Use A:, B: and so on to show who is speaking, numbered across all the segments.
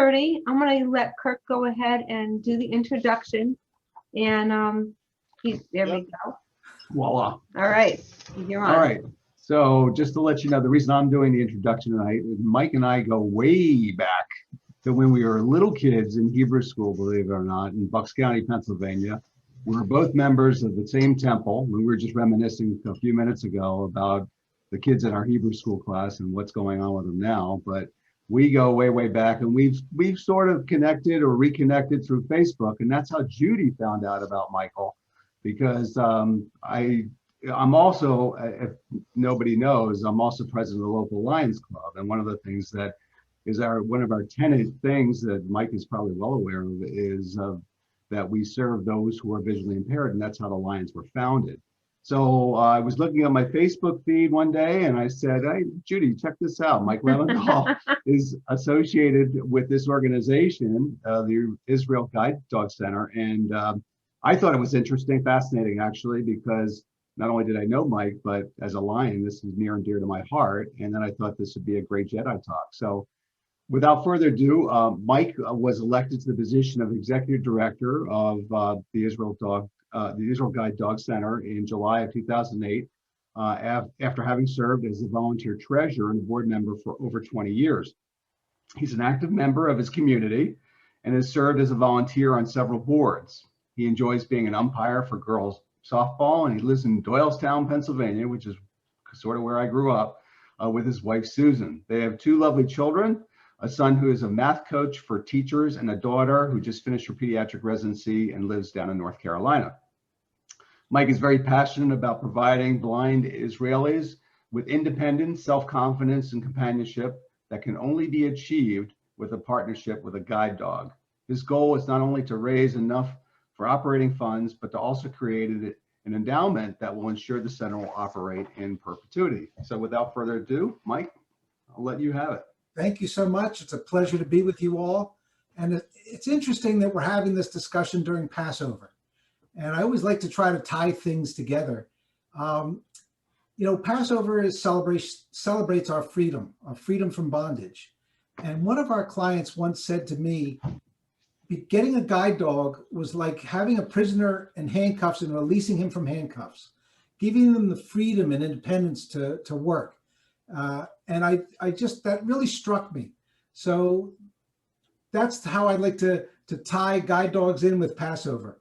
A: 6:30. I'm going to let Kirk go ahead and do the introduction. And there we go.
B: Voila.
A: All right, you're on.
B: All right. So just to let you know, the reason I'm doing the introduction tonight is Mike and I go way back to when we were little kids in Hebrew school, believe it or not, in Bucks County, Pennsylvania. We were both members of the same temple. We were just reminiscing a few minutes ago about the kids in our Hebrew school class and what's going on with them now. But we go way, way back, and we've sort of connected or reconnected through Facebook, and that's how Judy found out about Michael, because I'm also, if nobody knows, I'm also president of the local Lions Club, and one of the things that is one of our tenet things that Mike is probably well aware of is that we serve those who are visually impaired, and that's how the Lions were founded. So I was looking at my Facebook feed one day and I said, hey, Judy, check this out. Mike Leventhal is associated with this organization, the Israel Guide Dog Center. And I thought it was interesting, fascinating, actually, because not only did I know Mike, but as a Lion, this is near and dear to my heart. And then I thought this would be a great Jedi talk. So without further ado, Mike was elected to the position of executive director of the Israel Guide Dog Center in July of 2008, after having served as a volunteer treasurer and board member for over 20 years. He's an active member of his community and has served as a volunteer on several boards. He enjoys being an umpire for girls softball, and he lives in Doylestown, Pennsylvania, which is sort of where I grew up, with his wife, Susan. They have two lovely children, a son who is a math coach for teachers, and a daughter who just finished her pediatric residency and lives down in North Carolina. Mike is very passionate about providing blind Israelis with independence, self-confidence, and companionship that can only be achieved with a partnership with a guide dog. His goal is not only to raise enough for operating funds, but to also create an endowment that will ensure the center will operate in perpetuity. So without further ado, Mike, I'll let you have it.
C: Thank you so much. It's a pleasure to be with you all. And it's interesting that we're having this discussion during Passover. And I always like to try to tie things together. Passover celebrates our freedom from bondage. And one of our clients once said to me, getting a guide dog was like having a prisoner in handcuffs and releasing him from handcuffs, giving them the freedom and independence to work. And that really struck me. So that's how I like to tie guide dogs in with Passover.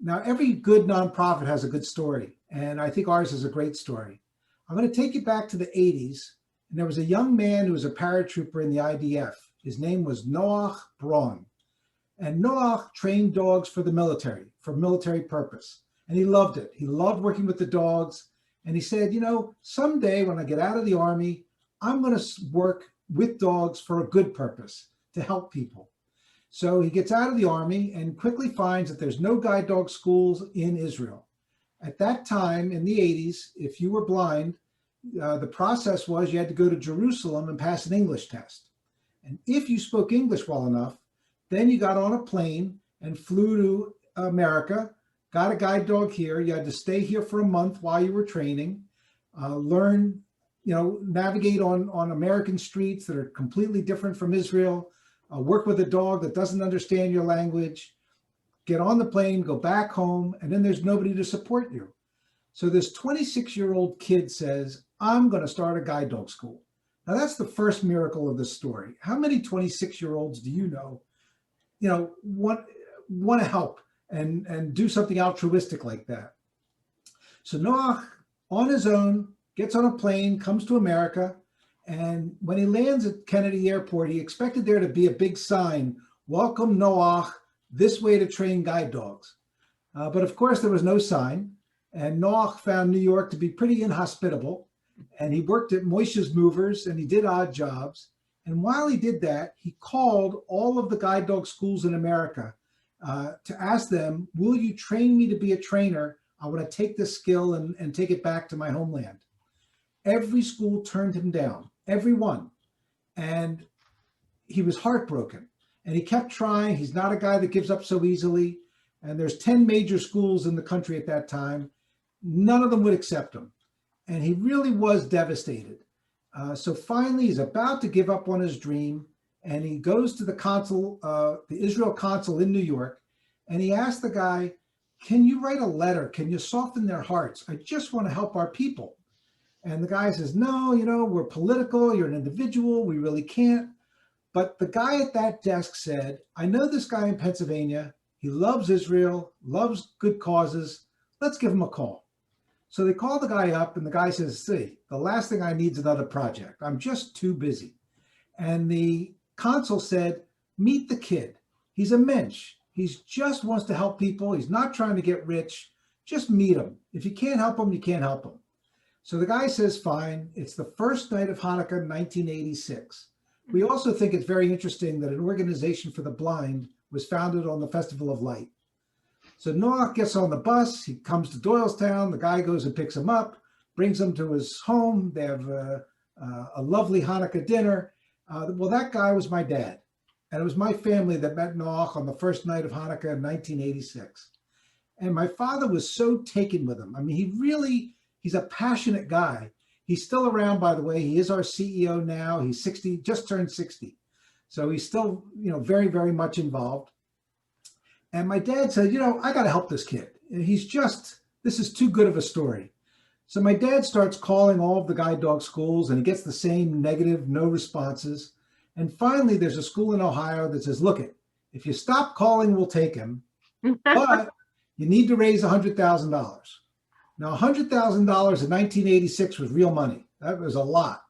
C: Now, every good nonprofit has a good story, and I think ours is a great story. I'm going to take you back to the 80s, and there was a young man who was a paratrooper in the IDF. His name was Noach Braun, and Noach trained dogs for the military, for military purpose, and he loved it. He loved working with the dogs, and he said, someday when I get out of the Army, I'm going to work with dogs for a good purpose, to help people. So he gets out of the Army and quickly finds that there's no guide dog schools in Israel. At that time in the 80s, if you were blind, the process was you had to go to Jerusalem and pass an English test. And if you spoke English well enough, then you got on a plane and flew to America, got a guide dog here. You had to stay here for a month while you were training, learn, navigate on American streets that are completely different from Israel, work with a dog that doesn't understand your language, get on the plane, go back home, and then there's nobody to support you. So this 26-year-old kid says, I'm going to start a guide dog school. Now that's the first miracle of this story. How many 26-year-olds do you know, want to help and do something altruistic like that? So Noach, on his own, gets on a plane, comes to America, and when he lands at Kennedy Airport, he expected there to be a big sign, welcome Noach, this way to train guide dogs. But of course, there was no sign, and Noach found New York to be pretty inhospitable, and he worked at Moishe's Movers, and he did odd jobs. And while he did that, he called all of the guide dog schools in America to ask them, will you train me to be a trainer? I want to take this skill and take it back to my homeland. Every school turned him down, every one. And he was heartbroken. And he kept trying. He's not a guy that gives up so easily. And there's 10 major schools in the country at that time. None of them would accept him. And he really was devastated. So finally, he's about to give up on his dream. and he goes to the consul, the Israel consul in New York, and he asked the guy, can you write a letter? Can you soften their hearts? I just want to help our people. And the guy says, no, you know, we're political, you're an individual, we really can't. But the guy at that desk said, I know this guy in Pennsylvania, he loves Israel, loves good causes, let's give him a call. So they called the guy up, and the guy says, see, the last thing I need is another project. I'm just too busy. And the consul said, meet the kid. He's a mensch. He just wants to help people. He's not trying to get rich. Just meet him. If you can't help him, you can't help him. So the guy says, fine. It's the first night of Hanukkah, 1986. We also think it's very interesting that an organization for the blind was founded on the Festival of Light. So Noach gets on the bus. He comes to Doylestown. The guy goes and picks him up, brings him to his home. They have a lovely Hanukkah dinner. Well, that guy was my dad. And it was my family that met Noach on the first night of Hanukkah in 1986. And my father was so taken with him. I mean, he's a passionate guy. He's still around, by the way. He is our CEO now. He's 60, just turned 60. So he's still, you know, very, very much involved. And my dad said, you know, I got to help this kid. This is too good of a story. So my dad starts calling all of the guide dog schools, and he gets the same negative, no responses. And finally, there's a school in Ohio that says, look, if you stop calling, we'll take him, but you need to raise $100,000. Now, $100,000 in 1986 was real money. That was a lot.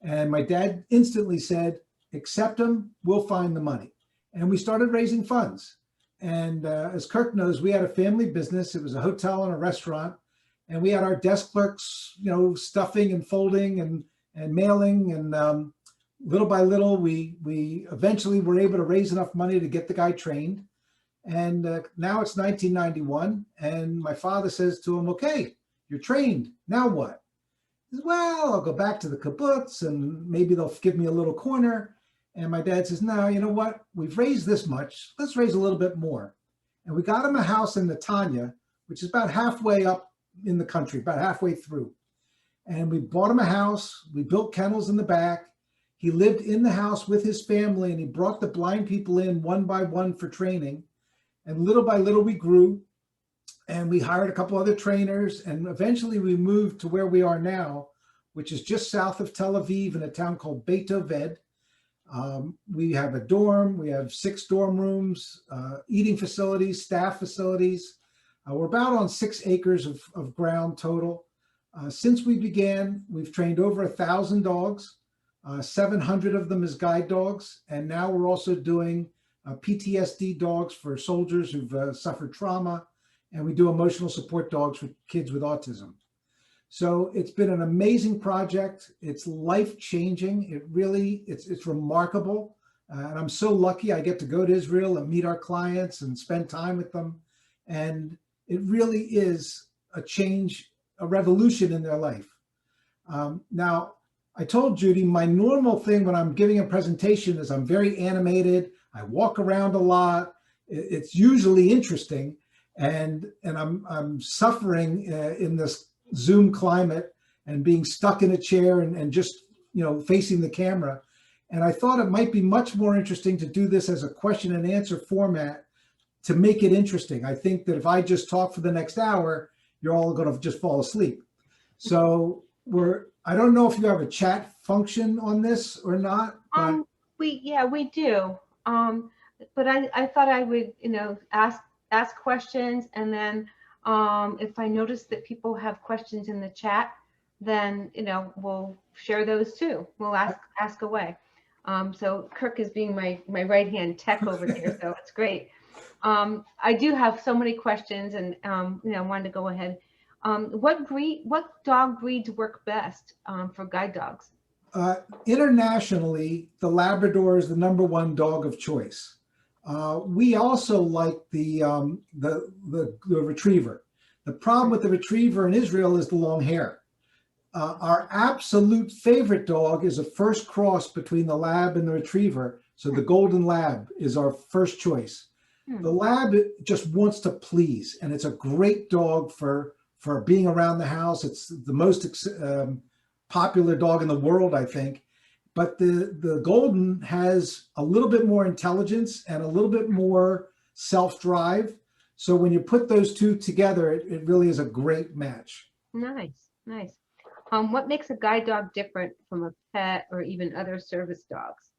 C: And my dad instantly said, accept him, we'll find the money. And we started raising funds. And as Kirk knows, we had a family business. It was a hotel and a restaurant. And we had our desk clerks, you know, stuffing and folding and mailing. And little by little, we eventually were able to raise enough money to get the guy trained. And now it's 1991. And my father says to him, okay, you're trained. Now what? He says, well, I'll go back to the kibbutz and maybe they'll give me a little corner. And my dad says, no, you know what? We've raised this much. Let's raise a little bit more. And we got him a house in Netanya, which is about halfway up in the country, about halfway through. And we bought him a house. We built kennels in the back. He lived in the house with his family, and he brought the blind people in one by one for training. And little by little, we grew, and we hired a couple other trainers. And eventually we moved to where we are now, which is just south of Tel Aviv in a town called Beit Oved. We have a dorm. We have 6 dorm rooms, eating facilities, staff facilities. We're about on 6 acres of ground total. Since we began, we've trained over 1,000 dogs. 700 of them as guide dogs. And now we're also doing PTSD dogs for soldiers who've suffered trauma. And we do emotional support dogs for kids with autism. So it's been an amazing project. It's life-changing. It's remarkable. And I'm so lucky I get to go to Israel and meet our clients and spend time with them. And it really is a change, a revolution in their life. Now, I told Judy, my normal thing when I'm giving a presentation is I'm very animated. I walk around a lot. It's usually interesting. And I'm suffering in this Zoom climate and being stuck in a chair and just, you know, facing the camera. And I thought it might be much more interesting to do this as a question and answer format to make it interesting. I think that if I just talk for the next hour, you're all going to just fall asleep. So I don't know if you have a chat function on this or not. But
A: We do. But I thought I would, you know, ask questions, and then if I notice that people have questions in the chat, then, you know, we'll share those too. We'll ask away. So Kirk is being my right-hand tech over here, so it's great. I do have so many questions, and you know, I wanted to go ahead. What dog breeds work best for guide dogs?
C: Internationally, the Labrador is the #1 dog of choice. We also like the retriever. The problem with the retriever in Israel is the long hair. Our absolute favorite dog is a first cross between the lab and the retriever. So the golden lab is our first choice. The lab just wants to please, and it's a great dog for being around the house. It's the most popular dog in the world, I think. But the golden has a little bit more intelligence and a little bit more self-drive. So when you put those two together, it really is a great match.
A: Nice, nice. What makes a guide dog different from a pet or even other service dogs?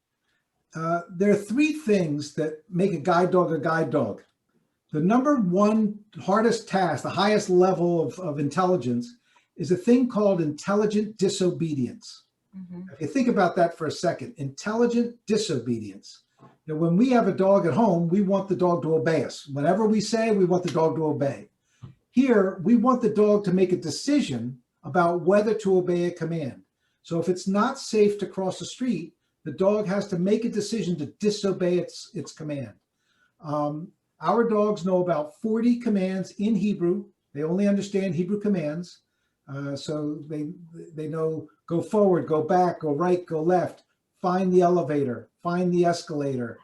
C: There are three things that make a guide dog a guide dog. The number one hardest task, the highest level of intelligence, is a thing called intelligent disobedience.
A: Mhm.
C: If you think about that for a second, intelligent disobedience. Now, when we have a dog at home, we want the dog to obey us. Whatever we say, we want the dog to obey. Here, we want the dog to make a decision about whether to obey a command. So if it's not safe to cross the street, the dog has to make a decision to disobey its command. Our dogs know about 40 commands in Hebrew. They only understand Hebrew commands. So they know go forward, go back, go right, go left, find the elevator, find the escalator,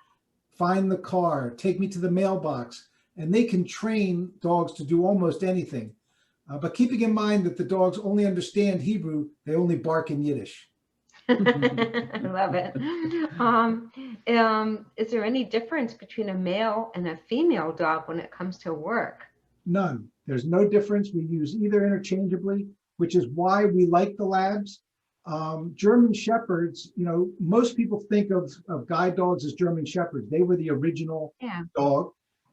C: find the car, take me to the mailbox. And they can train dogs to do almost anything. But keeping in mind that the dogs only understand Hebrew, they only bark in Yiddish.
A: I love it. Is there any difference between a male and a female dog when it comes to work?
C: None. There's no difference. We use either interchangeably, which is why we like the labs. German Shepherds, most people think of guide dogs as German Shepherds. They were the original dog.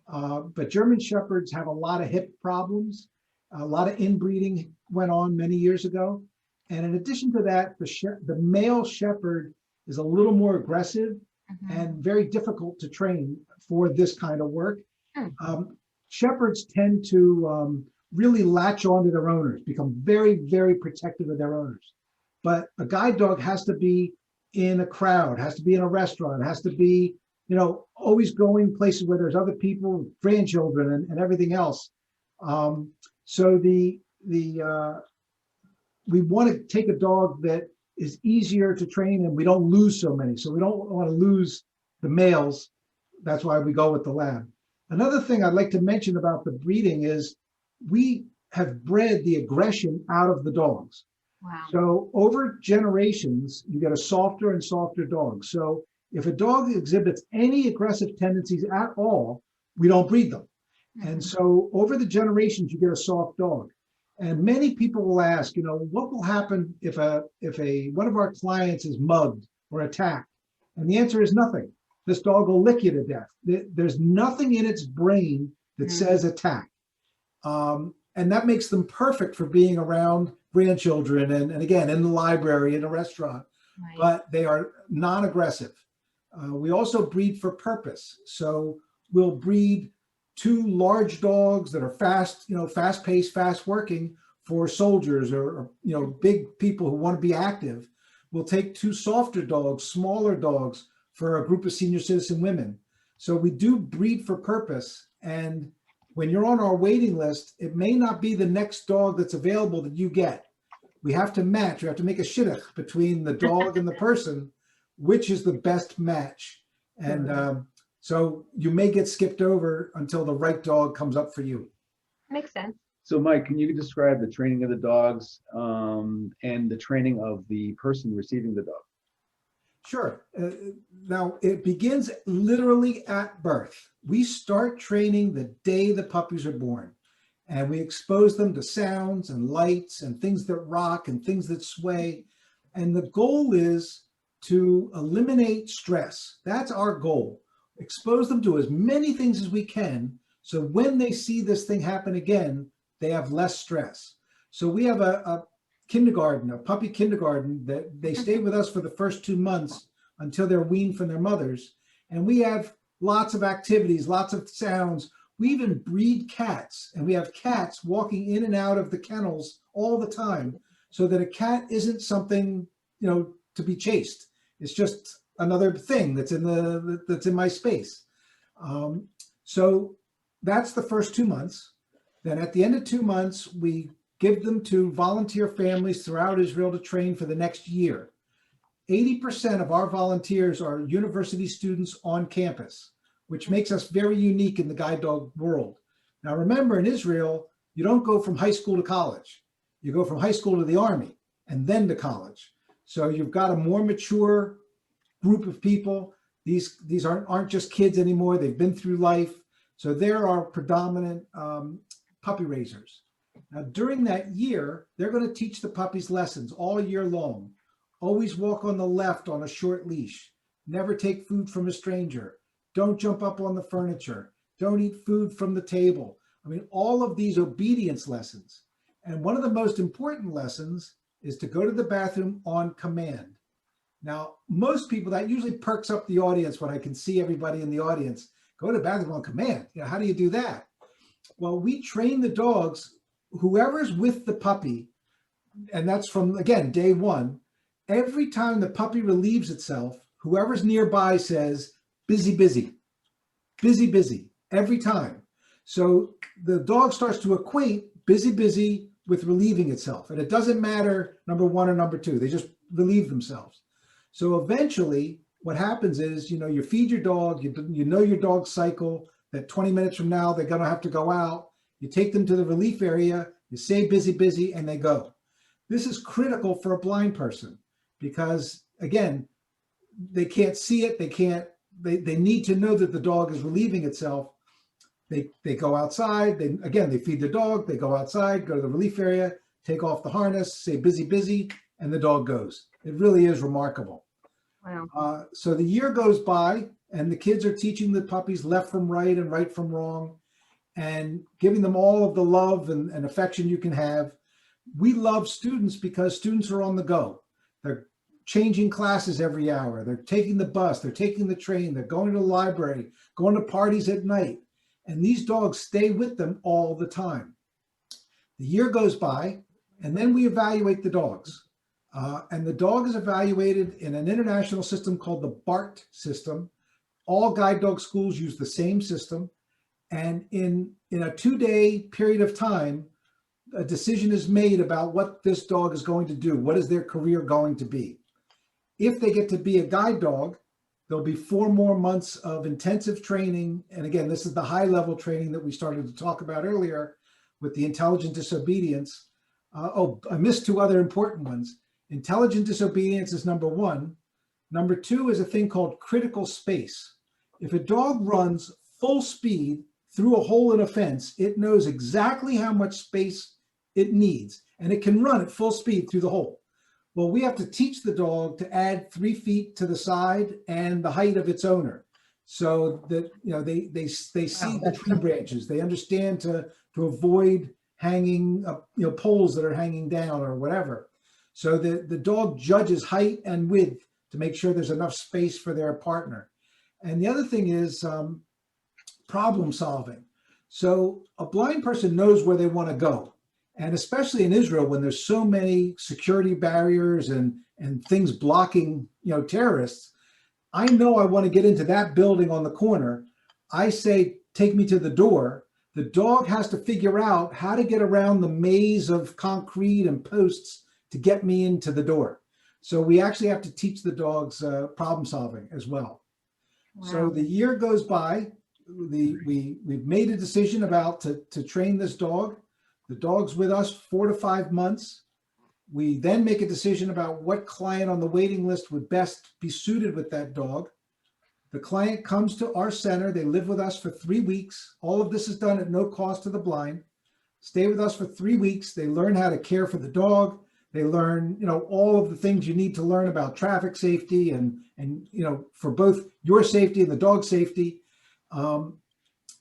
C: But German Shepherds have a lot of hip problems. A lot of inbreeding went on many years ago. And in addition to that, the male Shepherd is a little more aggressive and very difficult to train for this kind of work. Shepherds tend to really latch onto their owners, become very, very protective of their owners. But a guide dog has to be in a crowd, has to be in a restaurant, has to be, always going places where there's other people, grandchildren, and everything else. So we want to take a dog that is easier to train and we don't lose so many. So we don't want to lose the males. That's why we go with the lab. Another thing I'd like to mention about the breeding is we have bred the aggression out of the dogs.
A: Wow.
C: So over generations, you get a softer and softer dog. So if a dog exhibits any aggressive tendencies at all, we don't breed them. And so over the generations, you get a soft dog. And many people will ask, what will happen if one of our clients is mugged or attacked? And the answer is nothing. This dog will lick you to death. There's nothing in its brain that says attack. And that makes them perfect for being around grandchildren and again, in the library, in a restaurant, but they are non-aggressive. We also breed for purpose. So we'll breed 2 large dogs that are fast, fast-paced, fast-working for soldiers or big people who want to be active. We'll take 2 softer dogs, smaller dogs for a group of senior citizen women. So we do breed for purpose. And when you're on our waiting list, it may not be the next dog that's available that you get. We have to match. We have to make a shidduch between the dog and the person, which is the best match. And so you may get skipped over until the right dog comes up for you.
A: Makes sense.
B: So Mike, can you describe the training of the dogs and the training of the person receiving the dog?
C: Sure. Now, it begins literally at birth. We start training the day the puppies are born, and we expose them to sounds and lights and things that rock and things that sway. And the goal is to eliminate stress. That's our goal. Expose them to as many things as we can, so when they see this thing happen again, they have less stress. So we have a kindergarten, a puppy kindergarten, that they stay with us for the first 2 months until they're weaned from their mothers. And we have lots of activities, lots of sounds. We even breed cats, and we have cats walking in and out of the kennels all the time, so that a cat isn't something, to be chased. It's just another thing that's in my space. So that's the first 2 months. Then at the end of 2 months, we give them to volunteer families throughout Israel to train for the next year. 80% of our volunteers are university students on campus, which makes us very unique in the guide dog world. Now, remember, in Israel, you don't go from high school to college. You go from high school to the army and then to college. So you've got a more mature group of people. These aren't just kids anymore. They've been through life. So they're our predominant puppy raisers. Now, during that year, they're going to teach the puppies lessons all year long. Always walk on the left on a short leash. Never take food from a stranger. Don't jump up on the furniture. Don't eat food from the table. I mean, all of these obedience lessons. And one of the most important lessons is to go to the bathroom on command. Now, most people, that usually perks up the audience when I can see everybody in the audience. Go to the bathroom on command. You know, how do you do that? Well, we train the dogs, whoever's with the puppy, and that's from, again, day one. Every time the puppy relieves itself, whoever's nearby says, busy, busy, busy, busy, every time. So the dog starts to equate busy, busy with relieving itself. And it doesn't matter number one or number two, they just relieve themselves. So eventually what happens is, you know, you feed your dog, you know your dog's cycle, that 20 minutes from now, they're gonna have to go out. You take them to the relief area, you say busy, busy, and they go. This is critical for a blind person because, again, they can't see it, they need to know that the dog is relieving itself. They go outside, they feed the dog, they go outside, go to the relief area, take off the harness, say busy, busy, and the dog goes. It really is remarkable.
A: Wow.
C: So the year goes by and the kids are teaching the puppies left from right and right from wrong and giving them all of the love and affection you can have. We love students because students are on the go. They're changing classes every hour. They're taking the bus, they're taking the train, they're going to the library, going to parties at night. And these dogs stay with them all the time. The year goes by and then we evaluate the dogs. And the dog is evaluated in an international system called the BART system. All guide dog schools use the same system. And in a 2-day period of time, a decision is made about what this dog is going to do. What is their career going to be? If they get to be a guide dog, there'll be 4 more months of intensive training. And again, this is the high level training that we started to talk about earlier with the intelligent disobedience. I missed 2 other important ones. Intelligent disobedience is number 1. Number 2 is a thing called critical space. If a dog runs full speed through a hole in a fence, it knows exactly how much space it needs, and it can run at full speed through the hole. Well, we have to teach the dog to add 3 feet to the side and the height of its owner, so that, you know, they see the tree branches. They understand to avoid hanging up, you know, poles that are hanging down or whatever. So the dog judges height and width to make sure there's enough space for their partner. And the other thing is problem solving. So a blind person knows where they want to go. And especially in Israel, when there's so many security barriers and things blocking, you know, terrorists, I know I want to get into that building on the corner. I say, take me to the door. The dog has to figure out how to get around the maze of concrete and posts to get me into the door. So we actually have to teach the dogs problem solving as well. Wow. So the year goes by. We've made a decision about to train this dog. The dog's with us 4 to 5 months. We then make a decision about what client on the waiting list would best be suited with that dog. The client comes to our center. They live with us for 3 weeks. All of this is done at no cost to the blind. Stay with us for 3 weeks. They learn how to care for the dog. They learn, you know, all of the things you need to learn about traffic safety and you know, for both your safety and the dog's safety.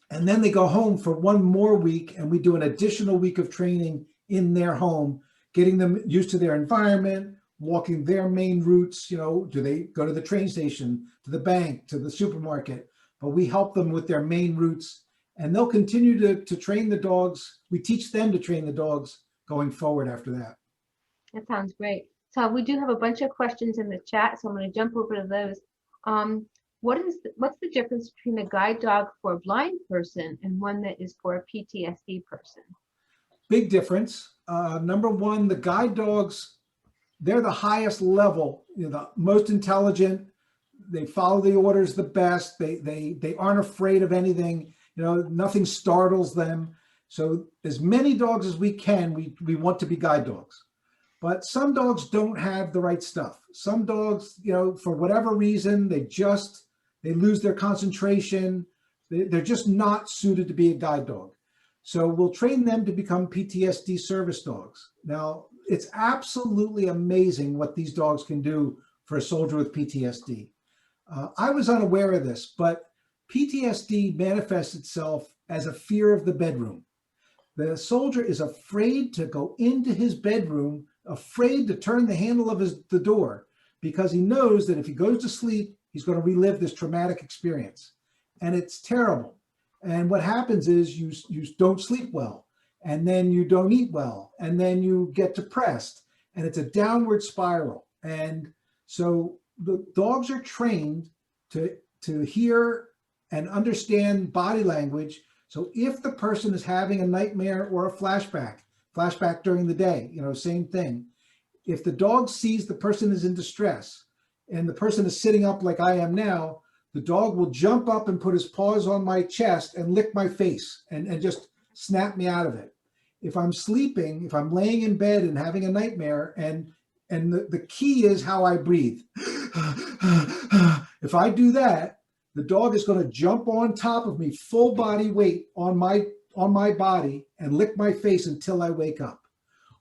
C: And then they go home for 1 more week and we do an additional week of training in their home, getting them used to their environment, walking their main routes. You know, do they go to the train station, to the bank, to the supermarket? But we help them with their main routes and they'll continue to train the dogs. We teach them to train the dogs going forward after that.
A: That sounds great. So we do have a bunch of questions in the chat, so I'm going to jump over to those. What's the difference between a guide dog for a blind person and one that is for a PTSD person?
C: Big difference. Number 1, the guide dogs, they're the highest level, you know, the most intelligent. They follow the orders the best. They aren't afraid of anything. You know, nothing startles them. So as many dogs as we can, we want to be guide dogs. But some dogs don't have the right stuff. Some dogs, for whatever reason, they lose their concentration. They're just not suited to be a guide dog. So we'll train them to become PTSD service dogs. Now, it's absolutely amazing what these dogs can do for a soldier with PTSD. I was unaware of this, but PTSD manifests itself as a fear of the bedroom. The soldier is afraid to go into his bedroom, afraid to turn the handle of the door, because he knows that if he goes to sleep, he's going to relive this traumatic experience. And it's terrible. And what happens is you don't sleep well, and then you don't eat well, and then you get depressed, and it's a downward spiral. And so the dogs are trained to hear and understand body language. So if the person is having a nightmare or a flashback during the day, same thing. If the dog sees the person is in distress and the person is sitting up like I am now, the dog will jump up and put his paws on my chest and lick my face and just snap me out of it. If I'm sleeping, if I'm laying in bed and having a nightmare, and the key is how I breathe. If I do that, the dog is going to jump on top of me, full body weight on my body, and lick my face until I wake up.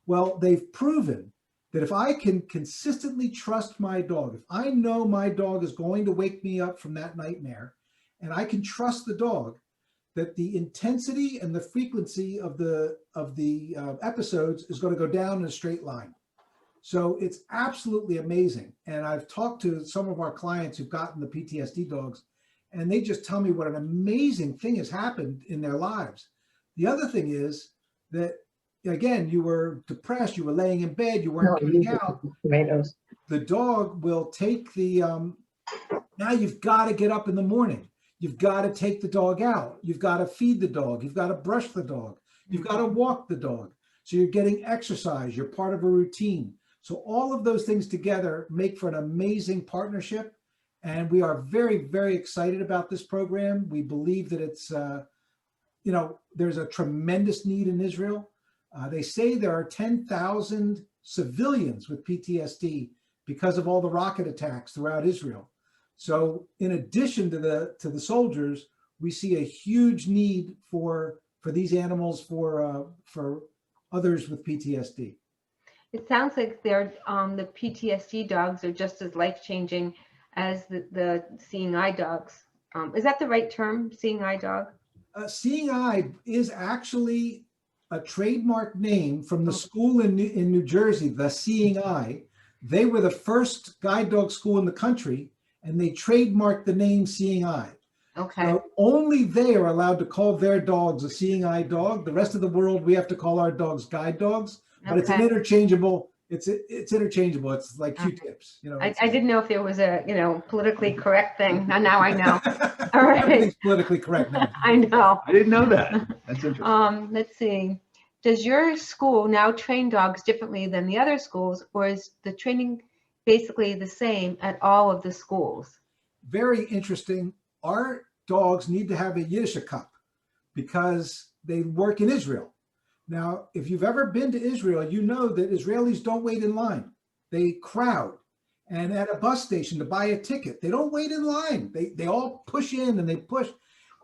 C: Well, they've proven that if I can consistently trust my dog, if I know my dog is going to wake me up from that nightmare, and I can trust the dog, that the intensity and the frequency of the episodes is going to go down in a straight line. So it's absolutely amazing. And I've talked to some of our clients who've gotten the PTSD dogs, and they just tell me what an amazing thing has happened in their lives. The other thing is that, again, you were depressed, you were laying in bed, you weren't getting out.
D: Tomatoes.
C: The dog will take now you've got to get up in the morning. You've got to take the dog out. You've got to feed the dog. You've got to brush the dog. You've got to walk the dog. So you're getting exercise. You're part of a routine. So all of those things together make for an amazing partnership. And we are very, very excited about this program. We believe that it's, there's a tremendous need in Israel. They say there are 10,000 civilians with PTSD because of all the rocket attacks throughout Israel. So in addition to the soldiers, we see a huge need for these animals for others with PTSD.
A: It sounds like the PTSD dogs are just as life-changing as the seeing eye dogs. Is that the right term, seeing eye dog?
C: Seeing eye is actually a trademark name from the school in New Jersey, the Seeing Eye. They were the first guide dog school in the country, and they trademarked the name Seeing Eye.
A: Okay.
C: So only they are allowed to call their dogs a Seeing Eye dog. The rest of the world, we have to call our dogs guide dogs. But it's an interchangeable. It's interchangeable. It's like Q-tips.
A: I didn't know if there was a politically correct thing. Now I know. All right.
C: Everything's politically correct now.
A: I know.
B: I didn't know that. That's interesting.
A: Let's see. Does your school now train dogs differently than the other schools, or is the training basically the same at all of the schools?
C: Very interesting. Our dogs need to have a Yiddish cup because they work in Israel. Now, if you've ever been to Israel, you know that Israelis don't wait in line. They crowd. And at a bus station to buy a ticket, they don't wait in line. They all push in and they push.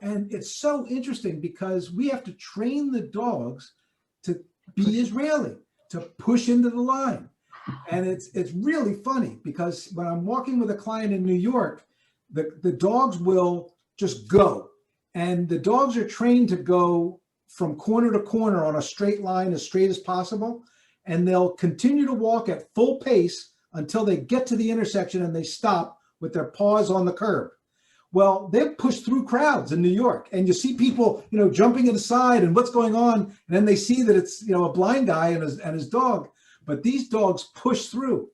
C: And it's so interesting because we have to train the dogs to be Israeli, to push into the line. And it's really funny because when I'm walking with a client in New York, the dogs will just go. And the dogs are trained to go from corner to corner on a straight line, as straight as possible. And they'll continue to walk at full pace until they get to the intersection and they stop with their paws on the curb. Well, they push through crowds in New York, and you see people, jumping aside and what's going on. And then they see that it's, a blind guy and his dog, but these dogs push through.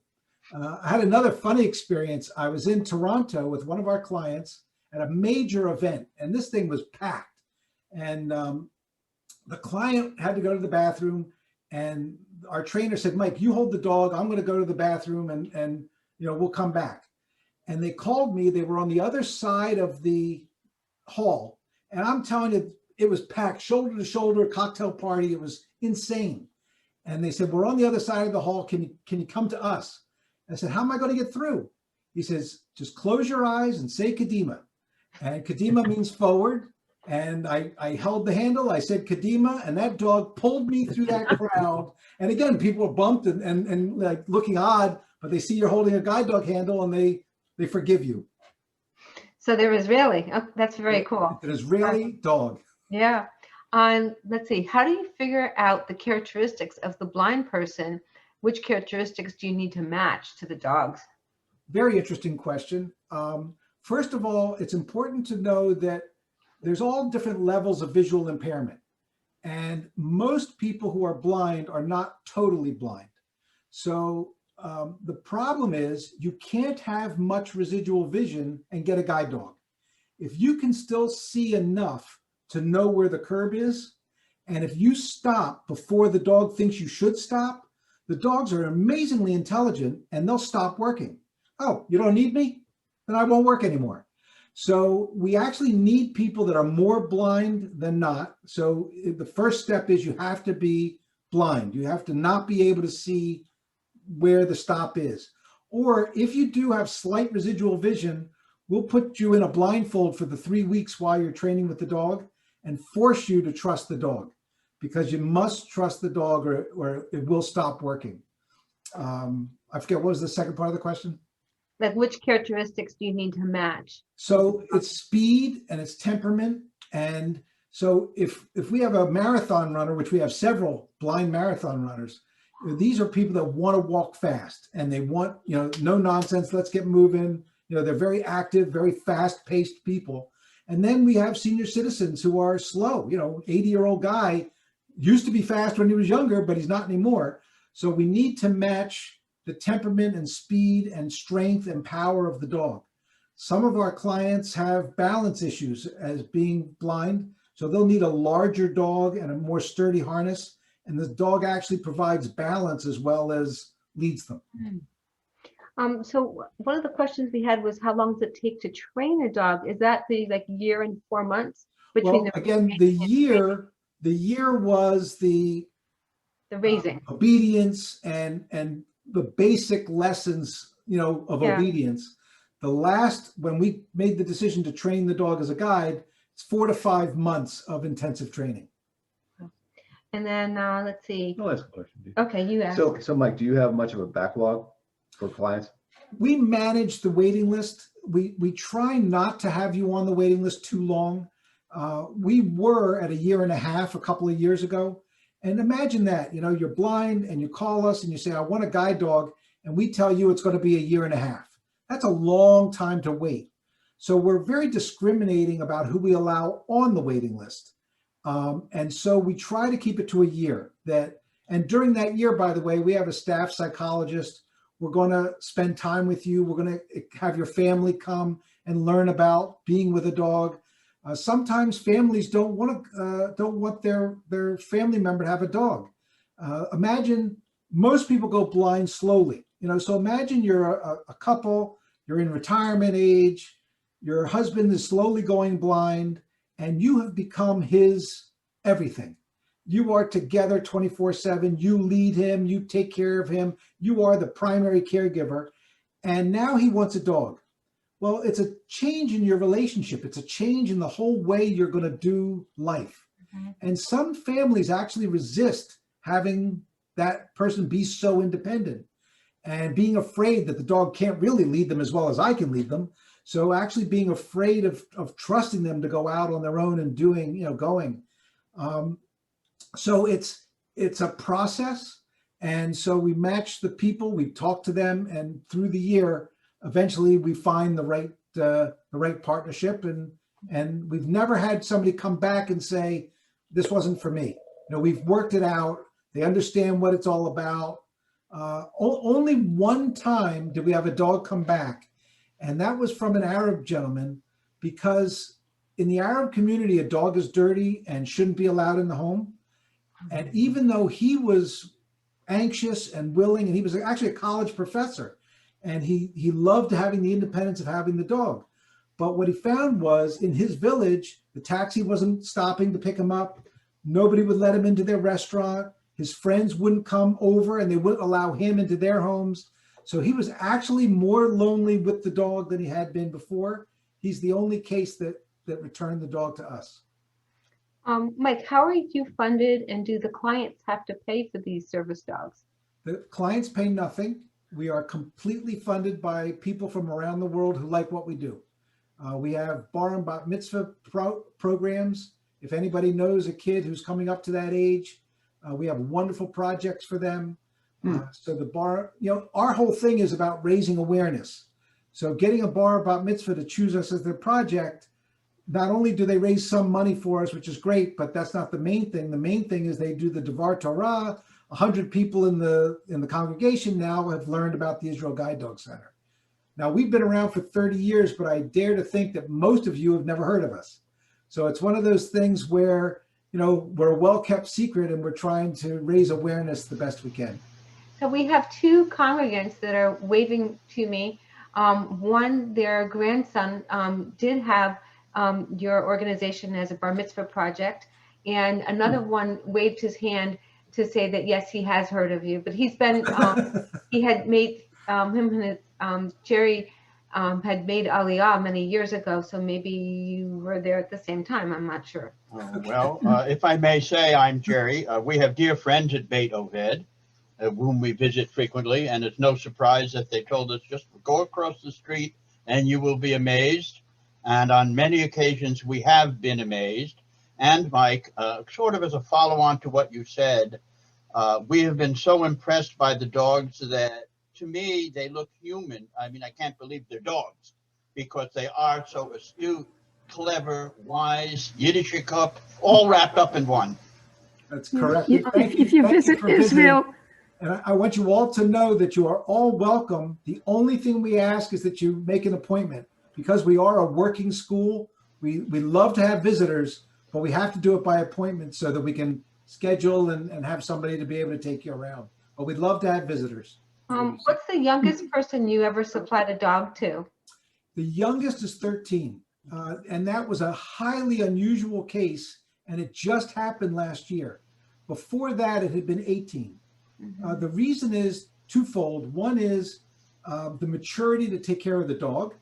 C: I had another funny experience. I was in Toronto with one of our clients at a major event, and this thing was packed. And the client had to go to the bathroom, and our trainer said, "Mike, you hold the dog. I'm going to go to the bathroom and we'll come back." And they called me. They were on the other side of the hall. And I'm telling you, it was packed, shoulder to shoulder, cocktail party. It was insane. And they said, we're on the other side of the hall. Can you come to us? I said, how am I going to get through? He says, just close your eyes and say Kadima. And Kadima means forward. And I held the handle. I said Kadima, and that dog pulled me through that crowd. And again, people are bumped and like looking odd, but they see you're holding a guide dog handle and they forgive you.
A: So they're Israeli. Oh, that's very cool.
C: An Israeli dog.
A: Yeah. Let's see. How do you figure out the characteristics of the blind person? Which characteristics do you need to match to the dogs?
C: Very interesting question. First of all, it's important to know that there's all different levels of visual impairment. And most people who are blind are not totally blind. So the problem is you can't have much residual vision and get a guide dog. If you can still see enough to know where the curb is, and if you stop before the dog thinks you should stop, the dogs are amazingly intelligent and they'll stop working. Oh, you don't need me? Then I won't work anymore. So we actually need people that are more blind than not. So the first step is you have to be blind. You have to not be able to see where the stop is. Or if you do have slight residual vision, we'll put you in a blindfold for the 3 weeks while you're training with the dog and force you to trust the dog, because you must trust the dog or it will stop working. I forget, what was the second part of the question?
A: Like, which characteristics do you need to match?
C: So it's speed and it's temperament. And so if we have a marathon runner, which we have several blind marathon runners, these are people that want to walk fast and they want, no nonsense, let's get moving. They're very active, very fast-paced people. And then we have senior citizens who are slow. 80-year-old guy used to be fast when he was younger, but he's not anymore. So we need to match the temperament and speed and strength and power of the dog. Some of our clients have balance issues as being blind, so they'll need a larger dog and a more sturdy harness, and the dog actually provides balance as well as leads them.
A: So one of the questions we had was, how long does it take to train a dog? Is that the year and 4 months between
C: Well, again, the year was the
A: raising?
C: Obedience and the basic lessons, of obedience. The last, when we made the decision to train the dog as a guide, it's 4 to 5 months of intensive training.
A: And then let's see.
D: I'll ask a question.
A: Okay, you ask.
D: So Mike, do you have much of a backlog for clients?
C: We manage the waiting list. We try not to have you on the waiting list too long. We were at 1.5 years a couple of years ago. And imagine that, you're blind and you call us and you say, I want a guide dog. And we tell you it's going to be 1.5 years. That's a long time to wait. So we're very discriminating about who we allow on the waiting list. And so we try to keep it to 1 year. And during that year, by the way, we have a staff psychologist. We're going to spend time with you. We're going to have your family come and learn about being with a dog. Sometimes families don't want their family member to have a dog. Imagine most people go blind slowly. So imagine you're a couple, you're in retirement age, your husband is slowly going blind, and you have become his everything. You are together 24/7. You lead him, you take care of him. You are the primary caregiver. And now he wants a dog. Well, it's a change in your relationship. It's a change in the whole way you're going to do life. Mm-hmm. And some families actually resist having that person be so independent and being afraid that the dog can't really lead them as well as I can lead them. So actually being afraid of trusting them to go out on their own and doing, going. So it's a process. And so we match the people, we talk to them, and through the year, eventually we find the right partnership, and we've never had somebody come back and say, this wasn't for me. We've worked it out. They understand what it's all about. Only one time did we have a dog come back, and that was from an Arab gentleman, because in the Arab community, a dog is dirty and shouldn't be allowed in the home. And even though he was anxious and willing, and he was actually a college professor, and he loved having the independence of having the dog. But what he found was, in his village, the taxi wasn't stopping to pick him up. Nobody would let him into their restaurant. His friends wouldn't come over and they wouldn't allow him into their homes. So he was actually more lonely with the dog than he had been before. He's the only case that returned the dog to us.
A: Mike, how are you funded, and do the clients have to pay for these service dogs?
C: The clients pay nothing. We are completely funded by people from around the world who like what we do. We have bar and bat mitzvah programs. If anybody knows a kid who's coming up to that age, we have wonderful projects for them. So the bar, our whole thing is about raising awareness. So getting a bar bat mitzvah to choose us as their project, not only do they raise some money for us, which is great, but that's not the main thing. The main thing is they do the Devar Torah. 100 people in the congregation now have learned about the Israel Guide Dog Center. Now, we've been around for 30 years, but I dare to think that most of you have never heard of us. So it's one of those things where, we're a well-kept secret and we're trying to raise awareness the best we can.
A: So we have two congregants that are waving to me. One, their grandson did have your organization as a bar mitzvah project, and another one waved his hand to say that yes, he has heard of you. But he's been he had made him and Jerry had made Aliyah many years ago, so maybe you were there at the same time. I'm not sure.
E: Well, if I may say, I'm Jerry. We have dear friends at Beit Oved, whom we visit frequently, and it's no surprise that they told us just go across the street and you will be amazed. And on many occasions, we have been amazed. And Mike, sort of as a follow-on to what you said, we have been so impressed by the dogs that, to me, they look human. I mean, I can't believe they're dogs because they are so astute, clever, wise, Yiddishik up, all wrapped up in one.
C: That's correct.
F: If you visit Israel,
C: and I want you all to know that you are all welcome. The only thing we ask is that you make an appointment, because we are a working school. We love to have visitors, but we have to do it by appointment so that we can schedule and have somebody to be able to take you around. But we'd love to have visitors.
A: What's the youngest person you ever supplied a dog to?
C: The youngest is 13, and that was a highly unusual case, and it just happened last year. Before that, it had been 18. The reason is twofold. One is the maturity to take care of the dog,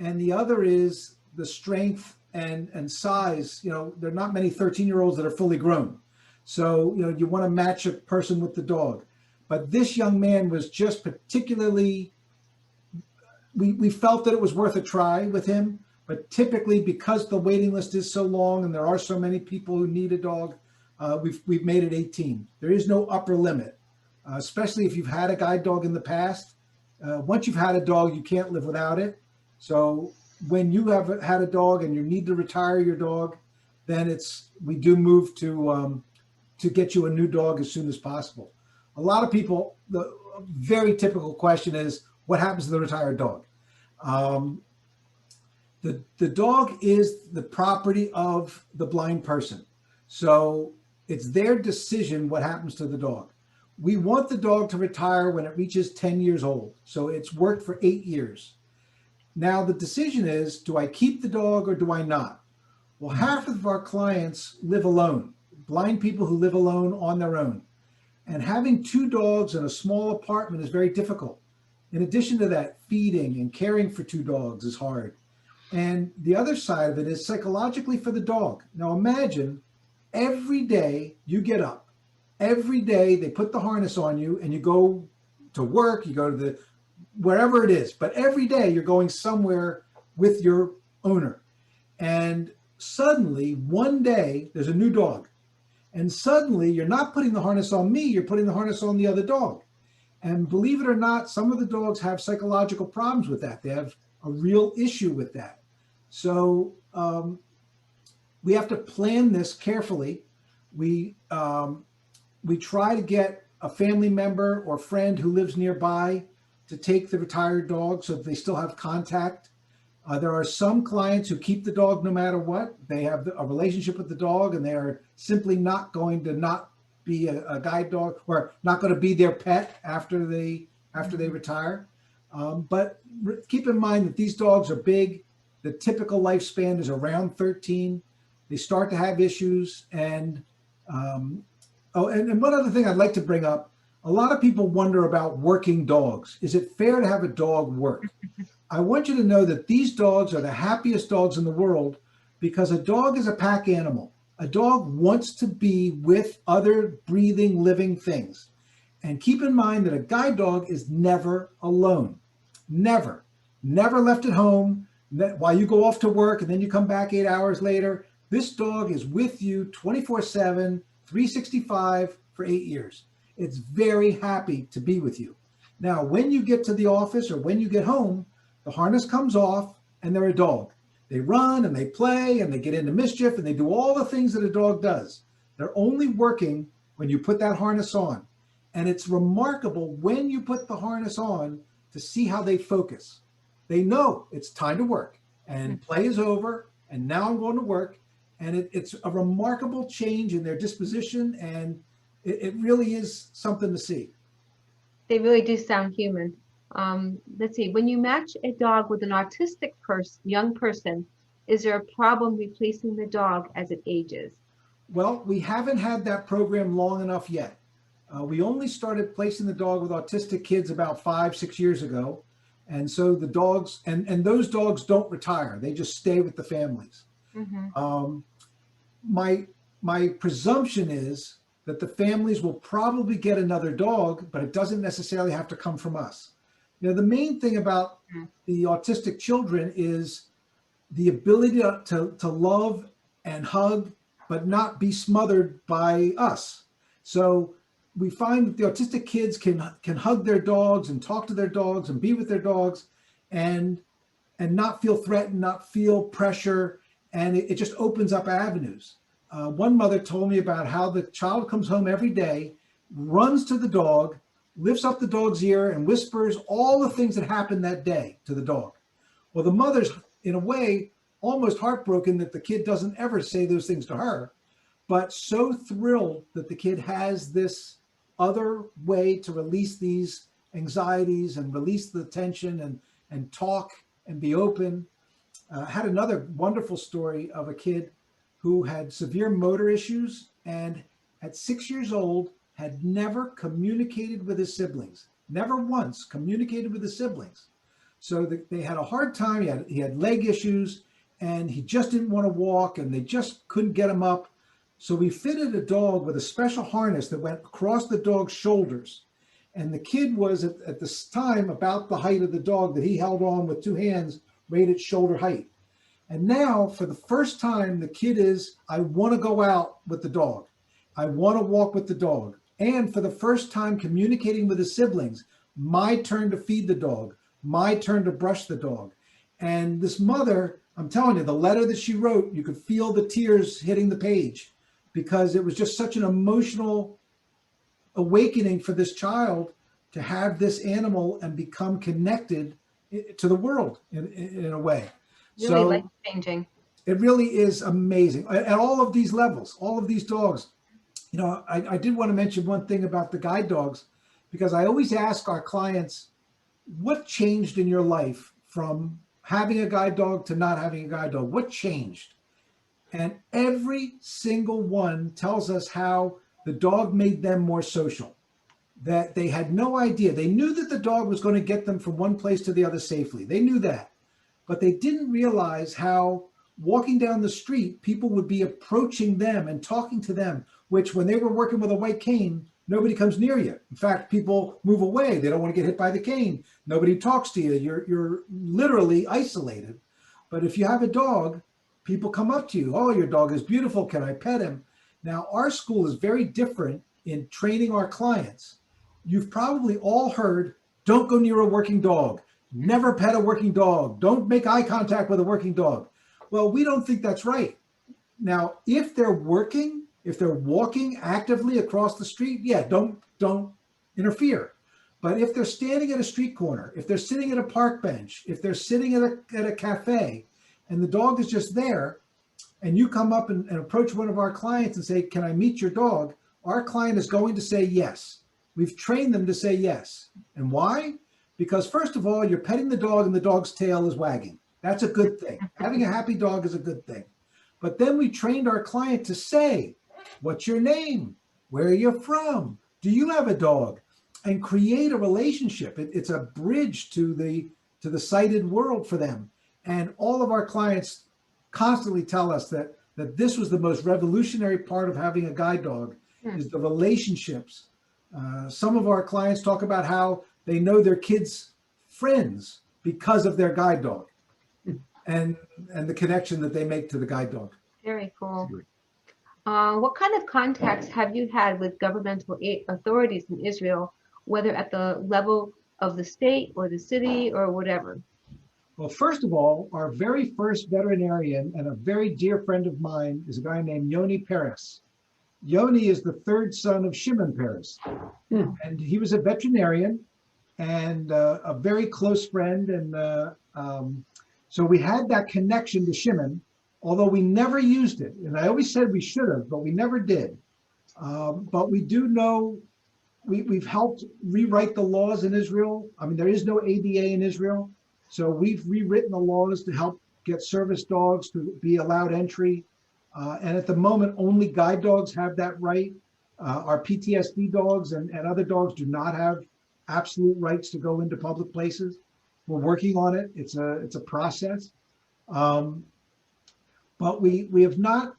C: and the other is the strength and size. There are not many 13-year-olds that are fully grown. So, you want to match a person with the dog. But this young man was just particularly, we felt that it was worth a try with him. But typically, because the waiting list is so long and there are so many people who need a dog, we've made it 18. There is no upper limit, especially if you've had a guide dog in the past. Once you've had a dog, you can't live without it. So when you have had a dog and you need to retire your dog, then we do move to get you a new dog as soon as possible. A lot of people, the very typical question is, what happens to the retired dog? The dog is the property of the blind person. So it's their decision what happens to the dog. We want the dog to retire when it reaches 10 years old. So it's worked for 8 years. Now the decision is, do I keep the dog or do I not? Well, half of our clients live alone, blind people who live alone on their own. And having 2 dogs in a small apartment is very difficult. In addition to that, feeding and caring for 2 dogs is hard. And the other side of it is psychologically for the dog. Now imagine every day you get up, every day they put the harness on you and you go to work, you go to wherever it is, but every day you're going somewhere with your owner. And suddenly one day there's a new dog. And suddenly you're not putting the harness on me, you're putting the harness on the other dog. And believe it or not, some of the dogs have psychological problems with that. They have a real issue with that. So we have to plan this carefully. We try to get a family member or friend who lives nearby to take the retired dog so that they still have contact. There are some clients who keep the dog no matter what. They have a relationship with the dog and they are simply not going to not be a guide dog or not going to be their pet after they retire. But keep in mind that these dogs are big. The typical lifespan is around 13. They start to have issues, and Oh, and one other thing I'd like to bring up, a lot of people wonder about working dogs. Is it fair to have a dog work? I want you to know that these dogs are the happiest dogs in the world because a dog is a pack animal. A dog wants to be with other breathing, living things. And keep in mind that a guide dog is never alone. Never. Never left at home while you go off to work and then you come back 8 hours later. This dog is with you 24/7, 365 for 8 years. It's very happy to be with you. Now, when you get to the office or when you get home, the harness comes off and they're a dog. They run and they play and they get into mischief and they do all the things that a dog does. They're only working when you put that harness on. And it's remarkable when you put the harness on to see how they focus. They know it's time to work and play is over and now I'm going to work. And it's a remarkable change in their disposition, and it really is something to see.
A: They really do sound human. Let's see, when you match a dog with an autistic young person, is there a problem replacing the dog as it ages?
C: Well, we haven't had that program long enough yet. We only started placing the dog with autistic kids about 5-6 years ago. And so the dogs, and those dogs don't retire. They just stay with the families.
A: Mm-hmm.
C: My presumption is that the families will probably get another dog, but it doesn't necessarily have to come from us. You know, the main thing about the autistic children is the ability to love and hug, but not be smothered by us. So we find that the autistic kids can hug their dogs and talk to their dogs and be with their dogs and not feel threatened, not feel pressure. And it just opens up avenues. One mother told me about how the child comes home every day, runs to the dog, lifts up the dog's ear and whispers all the things that happened that day to the dog. Well, the mother's, in a way, almost heartbroken that the kid doesn't ever say those things to her, but so thrilled that the kid has this other way to release these anxieties and release the tension and talk and be open. Had another wonderful story of a kid who had severe motor issues and at 6 years old had never communicated with his siblings, never once communicated with his siblings. So they had a hard time. He had leg issues and he just didn't want to walk and they just couldn't get him up. So we fitted a dog with a special harness that went across the dog's shoulders. And the kid was at this time about the height of the dog that he held on with two hands right at shoulder height. And now for the first time, the kid is, I want to go out with the dog. I want to walk with the dog. And for the first time communicating with his siblings, my turn to feed the dog, my turn to brush the dog. And this mother, I'm telling you, the letter that she wrote, you could feel the tears hitting the page because it was just such an emotional awakening for this child to have this animal and become connected to the world in a way.
A: Really
C: So
A: life-changing.
C: it really is amazing at all of these levels, all of these dogs. You know, I did want to mention one thing about the guide dogs, because I always ask our clients, what changed in your life from having a guide dog to not having a guide dog? What changed? And every single one tells us how the dog made them more social, that they had no idea. They knew that the dog was going to get them from one place to the other safely. They knew that, but they didn't realize how walking down the street, people would be approaching them and talking to them, which when they were working with a white cane, nobody comes near you. In fact, people move away. They don't want to get hit by the cane. Nobody talks to you. You're literally isolated. But if you have a dog, people come up to you. Oh, your dog is beautiful. Can I pet him? Now, our school is very different in training our clients. You've probably all heard, don't go near a working dog. Never pet a working dog. Don't make eye contact with a working dog. Well, we don't think that's right. Now, if they're working, if they're walking actively across the street, yeah, don't interfere. But if they're standing at a street corner, if they're sitting at a park bench, if they're sitting at a cafe, and the dog is just there, and you come up and approach one of our clients and say, can I meet your dog? Our client is going to say yes. We've trained them to say yes. And why? Because first of all, you're petting the dog and the dog's tail is wagging. That's a good thing. Having a happy dog is a good thing. But then we trained our client to say, what's your name? Where are you from? Do you have a dog? And create a relationship. It's a bridge to the sighted world for them. And all of our clients constantly tell us that this was the most revolutionary part of having a guide dog is the relationships. Some of our clients talk about how they know their kids' friends because of their guide dog and the connection that they make to the guide dog.
A: Very cool. What kind of contacts have you had with governmental authorities in Israel, whether at the level of the state or the city or whatever?
C: Well, first of all, our very first veterinarian and a very dear friend of mine is a guy named Yoni Peres. Yoni is the third son of Shimon Peres. And he was a veterinarian and a very close friend. And so we had that connection to Shimon, although we never used it. And I always said we should have, but we never did. But we do know we've helped rewrite the laws in Israel. I mean, there is no ADA in Israel. So we've rewritten the laws to help get service dogs to be allowed entry. And at the moment, only guide dogs have that right. Our PTSD dogs and other dogs do not have absolute rights to go into public places. We're working on it. It's a process. But we have not,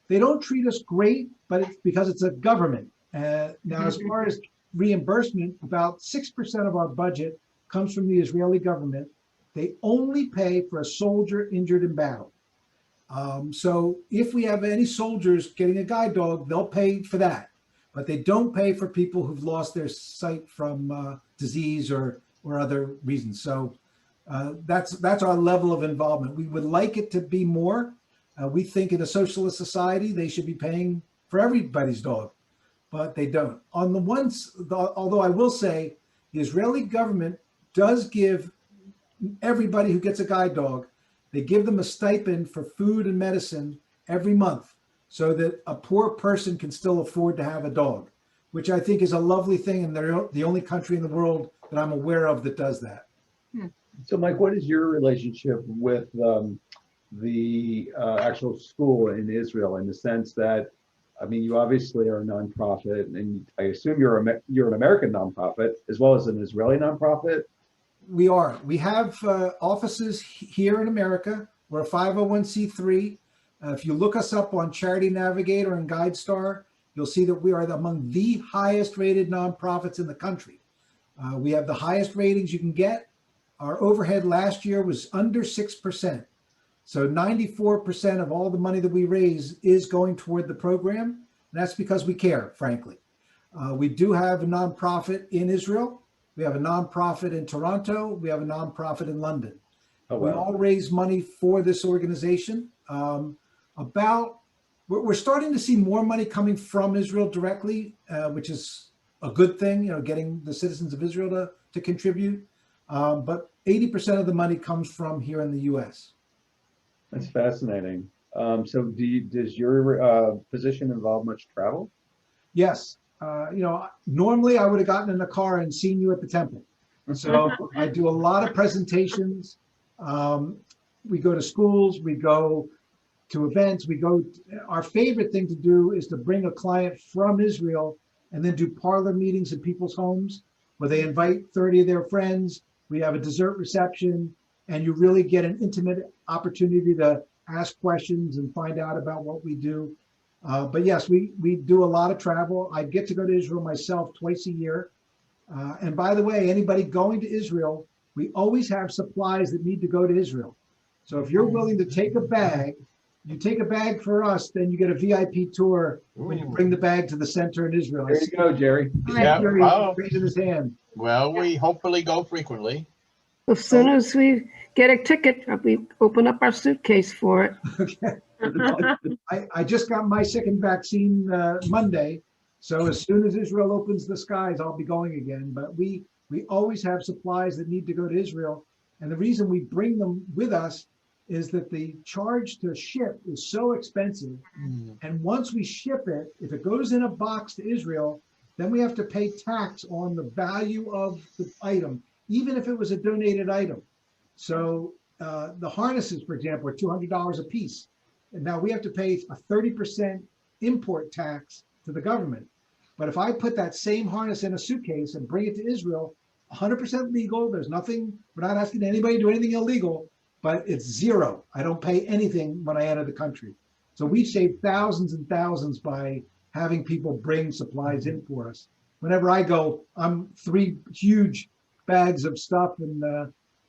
C: they don't treat us great, but it's because it's a government. Now, as far as reimbursement, about 6% of our budget comes from the Israeli government. They only pay for a soldier injured in battle. So if we have any soldiers getting a guide dog, they'll pay for that. But they don't pay for people who've lost their sight from disease or other reasons. So that's our level of involvement. We would like it to be more. We think in a socialist society, they should be paying for everybody's dog, but they don't. On the ones, although I will say the Israeli government does give everybody who gets a guide dog, they give them a stipend for food and medicine every month so that a poor person can still afford to have a dog, which I think is a lovely thing. And they're the only country in the world that I'm aware of that does that.
D: So Mike, what is your relationship with the actual school in Israel, in the sense that, I mean, you obviously are a nonprofit, and I assume you're an American nonprofit as well as an Israeli nonprofit?
C: We are. We have offices here in America. We're a 501c3. If you look us up on Charity Navigator and GuideStar, you'll see that we are among the highest rated nonprofits in the country. We have the highest ratings you can get. Our overhead last year was under 6%. So 94% of all the money that we raise is going toward the program. And that's because we care, frankly. We do have a nonprofit in Israel. We have a nonprofit in Toronto. We have a nonprofit in London.
D: Oh, wow.
C: We all raise money for this organization. We're starting to see more money coming from Israel directly, which is a good thing, getting the citizens of Israel to contribute. But 80% of the money comes from here in the US.
D: That's fascinating. So does your position involve much travel?
C: Yes. Normally I would have gotten in the car and seen you at the temple. So I do a lot of presentations. We go to schools, we go to events, our favorite thing to do is to bring a client from Israel and then do parlor meetings in people's homes where they invite 30 of their friends. We have a dessert reception, and you really get an intimate opportunity to ask questions and find out about what we do. But yes, we do a lot of travel. I get to go to Israel myself twice a year. And by the way, anybody going to Israel, we always have supplies that need to go to Israel. So if you're willing to take a bag, you take a bag for us, then you get a VIP tour when you bring the bag to the center in Israel.
D: There you go, Jerry.
E: Yeah,
C: Jerry
E: wow.
C: raising his hand.
E: Well, we hopefully go frequently.
F: As soon as we get a ticket, we open up our suitcase for it.
C: Okay. I just got my second vaccine Monday. So as soon as Israel opens the skies, I'll be going again. But we always have supplies that need to go to Israel. And the reason we bring them with us is that the charge to ship is so expensive. And once we ship it, if it goes in a box to Israel, then we have to pay tax on the value of the item, even if it was a donated item. So the harnesses, for example, are $200 a piece. And now we have to pay a 30% import tax to the government. But if I put that same harness in a suitcase and bring it to Israel, 100% legal, there's nothing, we're not asking anybody to do anything illegal, but it's zero. I don't pay anything when I enter the country. So we save thousands and thousands by having people bring supplies in for us. Whenever I go, I'm 3 huge bags of stuff, and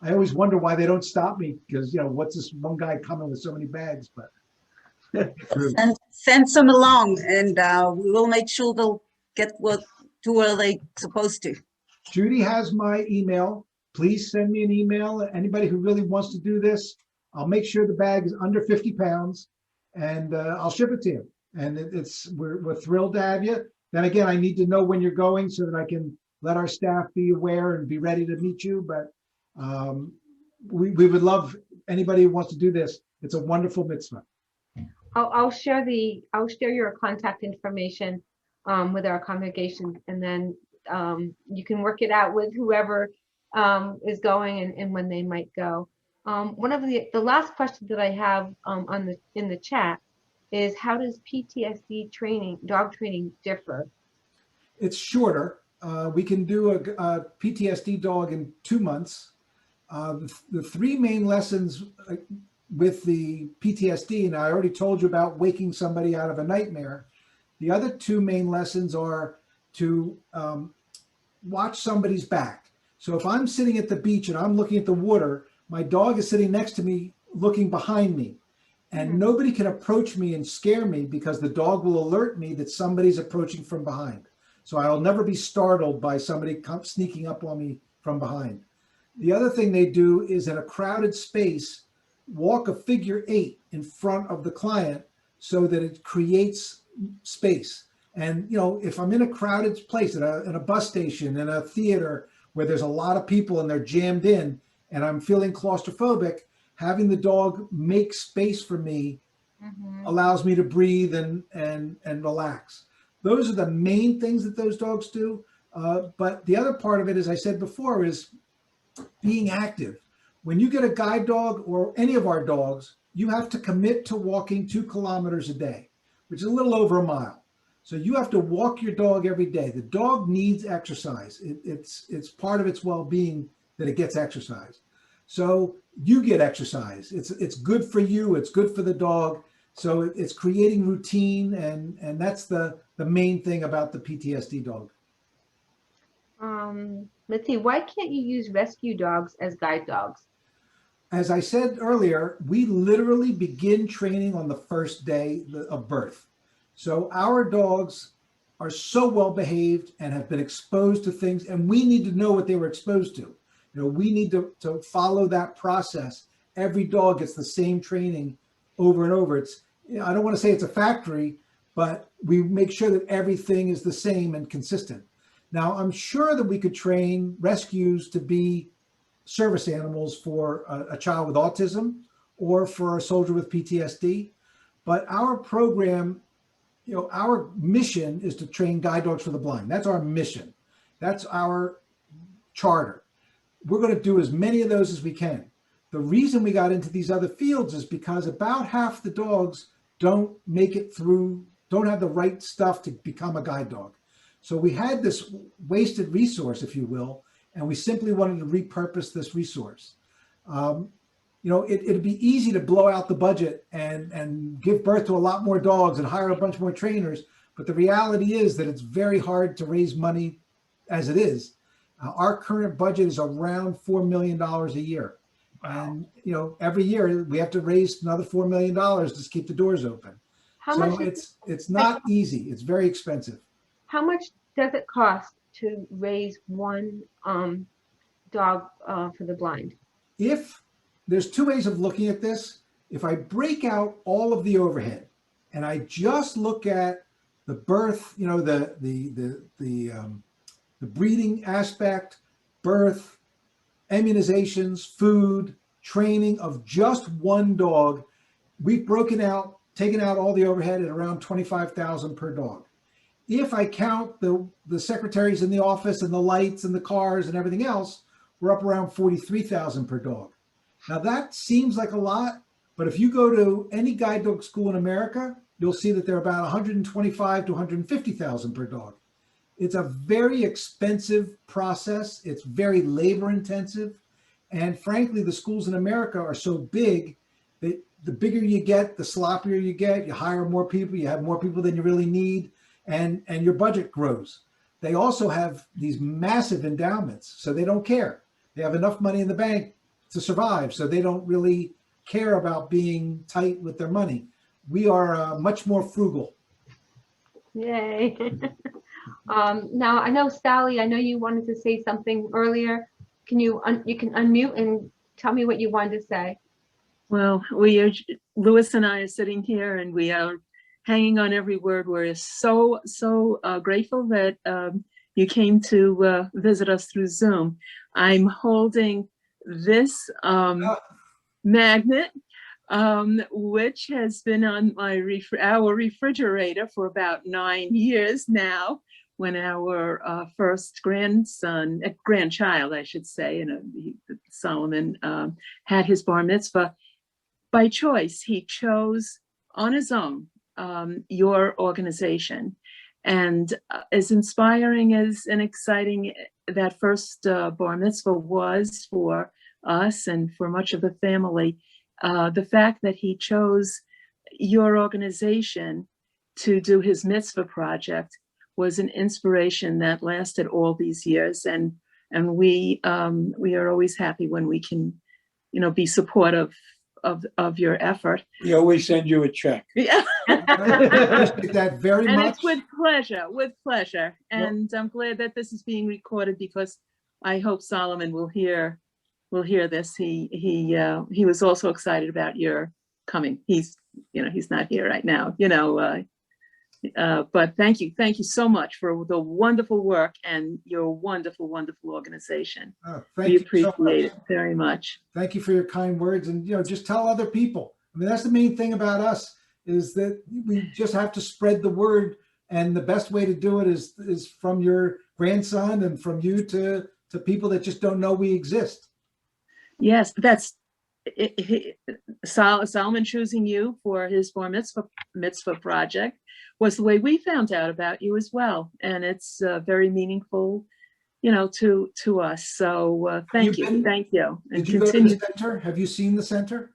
C: I always wonder why they don't stop me, because, you know, what's this one guy coming with so many bags? But
G: Send some along, and we will make sure they'll get to where they supposed to.
C: Judy has my email. Please send me an email. Anybody who really wants to do this, I'll make sure the bag is under 50 pounds, and I'll ship it to you. And we're thrilled to have you. Then again, I need to know when you're going so that I can let our staff be aware and be ready to meet you. But we would love anybody who wants to do this. It's a wonderful mitzvah.
A: I'll share your contact information with our congregation, and then you can work it out with whoever is going and when they might go. One of the last question that I have in the chat is, how does PTSD training, dog training, differ?
C: It's shorter. We can do a PTSD dog in 2 months. The 3 main lessons with the PTSD, and I already told you about waking somebody out of a nightmare. The other 2 main lessons are to watch somebody's back. So if I'm sitting at the beach and I'm looking at the water, my dog is sitting next to me looking behind me. And nobody can approach me and scare me, because the dog will alert me that somebody's approaching from behind. So I'll never be startled by somebody sneaking up on me from behind. The other thing they do is, in a crowded space, walk a figure 8 in front of the client so that it creates space. And, you know, if I'm in a crowded place, in a bus station, in a theater where there's a lot of people and they're jammed in, and I'm feeling claustrophobic, having the dog make space for me allows me to breathe and relax. Those are the main things that those dogs do. But the other part of it, as I said before, is being active. When you get a guide dog or any of our dogs, you have to commit to walking 2 kilometers a day, which is a little over a mile. So you have to walk your dog every day. The dog needs exercise. It's part of its well-being that it gets exercise. So you get exercise. It's good for you. It's good for the dog. So it's creating routine, and that's the main thing about the PTSD dog.
A: Let's see, why can't you use rescue dogs as guide dogs?
C: As I said earlier, we literally begin training on the first day of birth. So our dogs are so well behaved and have been exposed to things, and we need to know what they were exposed to. You know, we need to follow that process. Every dog gets the same training over and over. It's, you know, I don't want to say it's a factory, but we make sure that everything is the same and consistent. Now, I'm sure that we could train rescues to be service animals for a child with autism or for a soldier with PTSD. But our program, you know, our mission is to train guide dogs for the blind. That's our mission. That's our charter. We're going to do as many of those as we can. The reason we got into these other fields is because about half the dogs don't make it through, don't have the right stuff to become a guide dog. So we had this wasted resource, if you will, and we simply wanted to repurpose this resource. You know, it'd be easy to blow out the budget and give birth to a lot more dogs and hire a bunch more trainers. But the reality is that it's very hard to raise money as it is. Our current budget is around $4 million a year. Wow. And, you know, every year we have to raise another $4 million to keep the doors open.
A: How
C: so
A: much
C: it's not easy. It's very expensive.
A: How much does it cost to raise one dog for the blind?
C: If there's 2 ways of looking at this. If I break out all of the overhead and I just look at the birth, you know, the breeding aspect, birth, immunizations, food, training of just one dog, we've taken out all the overhead at around $25,000 per dog. If I count the secretaries in the office and the lights and the cars and everything else, we're up around $43,000 per dog. Now that seems like a lot, but if you go to any guide dog school in America, you'll see that they're about $125,000 to $150,000 per dog. It's a very expensive process. It's very labor intensive. And frankly, the schools in America are so big that the bigger you get, the sloppier you get. You hire more people, you have more people than you really need, and your budget grows. They also have these massive endowments, so they don't care. They have enough money in the bank to survive, so they don't really care about being tight with their money. We are much more frugal.
A: Yay. Now, I know, Sally, I know you wanted to say something earlier. Can you, you can unmute and tell me what you wanted to say.
H: Well, we are, Louis and I are sitting here and we are hanging on every word. We're so grateful that you came to visit us through Zoom. I'm holding this magnet, which has been on my our refrigerator for about 9 years now. When our first grandchild, I should say, Solomon had his bar mitzvah. By choice, he chose on his own your organization. And as inspiring as and exciting that first bar mitzvah was for us and for much of the family, the fact that he chose your organization to do his mitzvah project was an inspiration that lasted all these years. And we are always happy when we can, be supportive of your effort.
I: We always send you a check.
H: Yeah.
C: Appreciate that very
H: And
C: much.
H: it's with pleasure. And I'm glad that this is being recorded because I hope Solomon will hear this. He was also excited about your coming. He's not here right now, but thank you so much for the wonderful work and your wonderful organization.
C: Thank
H: We
C: you so
H: appreciate
C: much.
H: it very much.
C: Thank you for your kind words, and just tell other people. I mean, that's the main thing about us, is that we just have to spread the word, and the best way to do it is from your grandson and from you to people that just don't know we exist.
H: Yes, that's Solomon choosing you for his bar mitzvah project was the way we found out about you as well, and it's very meaningful, to us. So thank you. And
C: Did you go to the center? Have you seen the center?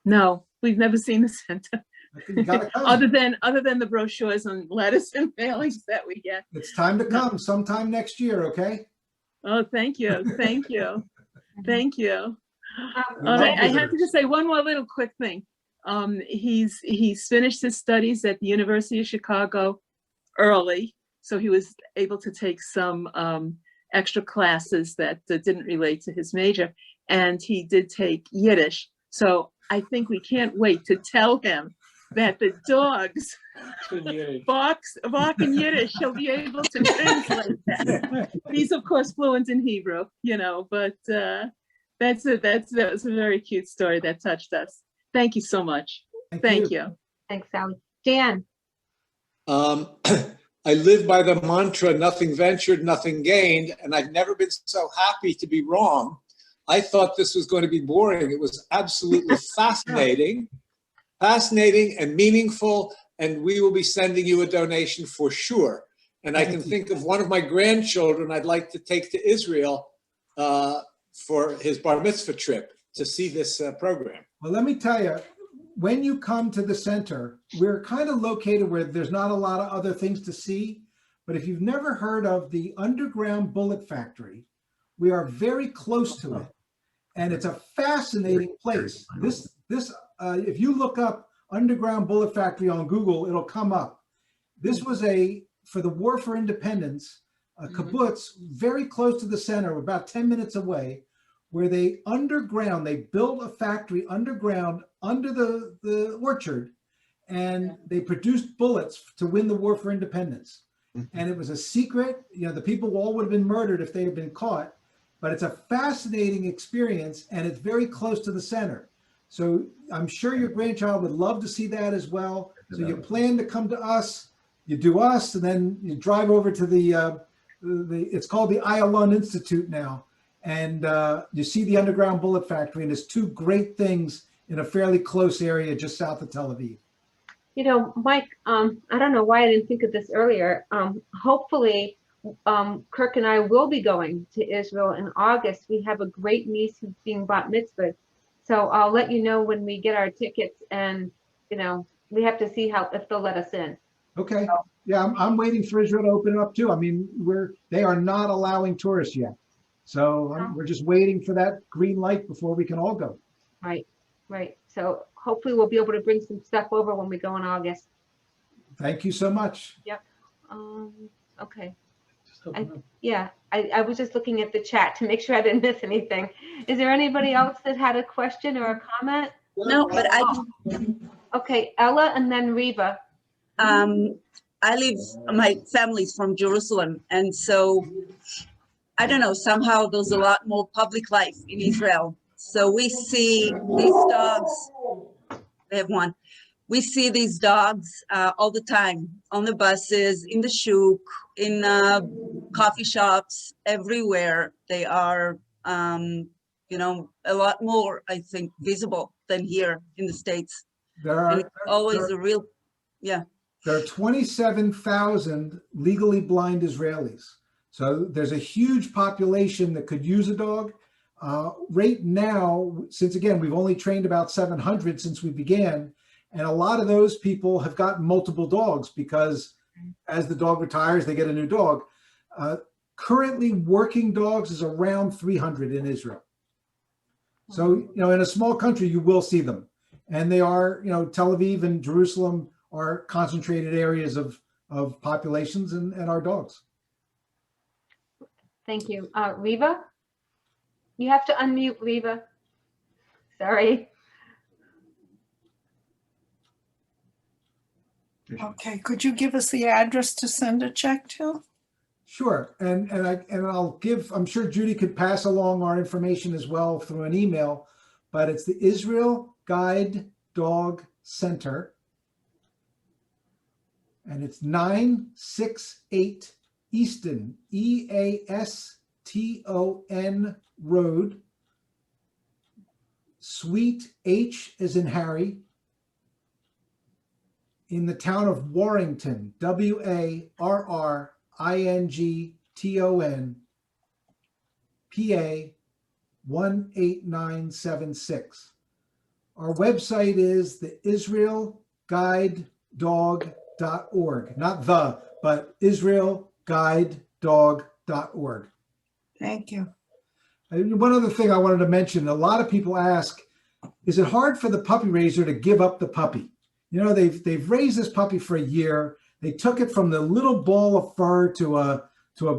H: No, we've never seen the center.
C: You gotta come.
H: other than the brochures and letters and mailings that we get.
C: It's time to come sometime next year, okay?
H: Oh, thank you. Thank you.
C: love
H: I have to
C: visitors.
H: just say one more little quick thing. He's finished his studies at the University of Chicago early, so he was able to take some extra classes that didn't relate to his major, and he did take Yiddish. So I think we can't wait to tell him that the dogs bark in Yiddish. He'll be able to translate that. He's of course fluent in Hebrew, but that was a very cute story that touched us. Thank you so much. Thank you.
A: Thanks, Sally. Dan.
I: I live by the mantra, nothing ventured, nothing gained, and I've never been so happy to be wrong. I thought this was going to be boring. It was absolutely fascinating and meaningful, and we will be sending you a donation for sure. And I can think of one of my grandchildren I'd like to take to Israel for his bar mitzvah trip to see this program.
C: Well, let me tell you, when you come to the center, we're kind of located where there's not a lot of other things to see. But if you've never heard of the underground bullet factory, we are very close to it. And it's a fascinating place. If you look up underground bullet factory on Google, it'll come up. This was for the War for Independence, a kibbutz very close to the center, about 10 minutes away, where they built a factory underground under the orchard, and they produced bullets to win the War for Independence. And it was a secret. The people all would have been murdered if they had been caught, but it's a fascinating experience, and it's very close to the center. So I'm sure your grandchild would love to see that as well. So you plan to come to us, you do us, and then you drive over to it's called the Ayalon Institute now. And you see the underground bullet factory, and there's two great things in a fairly close area just south of Tel Aviv.
A: You know, Mike, I don't know why I didn't think of this earlier. Hopefully, Kirk and I will be going to Israel in August. We have a great niece who's being bat mitzvah. So I'll let you know when we get our tickets, and, you know, we have to see if they'll let us in.
C: Okay. Yeah, I'm waiting for Israel to open it up too. I mean, they are not allowing tourists yet. So we're just waiting for that green light before we can all go.
A: Right, right. So hopefully we'll be able to bring some stuff over when we go in August.
C: Thank you so much.
A: Yep. Okay. Yeah, I was just looking at the chat to make sure I didn't miss anything. Is there anybody else that had a question or a comment?
G: No, but
A: Okay, Ella and then Reva.
G: my family's from Jerusalem, and so I don't know, somehow there's a lot more public life in Israel. So we see these dogs, they have one. We see these dogs all the time on the buses, in the shuk, in coffee shops, everywhere. They are, you know, a lot more, I think, visible than here in the States. And it's always a real, yeah.
C: There are 27,000 legally blind Israelis. So there's a huge population that could use a dog. Right now, since again, we've only trained about 700 since we began, and a lot of those people have gotten multiple dogs because as the dog retires, they get a new dog. Currently working dogs is around 300 in Israel. So, you know, in a small country, you will see them. And they are, you know, Tel Aviv and Jerusalem are concentrated areas of populations and our dogs.
A: Thank you. Reva? You have to unmute, Reva. Sorry.
J: Okay, could you give us the address to send a check to?
C: Sure, and I'll give, I'm sure Judy could pass along our information as well through an email, but it's the Israel Guide Dog Center. And it's 968 Easton, Easton Road, Suite H as in Harry, in the town of Warrington, Warrington, PA 18976. Our website is the israelguidedog.org, not the, but israelguidedog.org.
J: Thank you.
C: And one other thing I wanted to mention, a lot of people ask, is it hard for the puppy raiser to give up the puppy? You know, they've raised this puppy for a year. They took it from the little ball of fur to a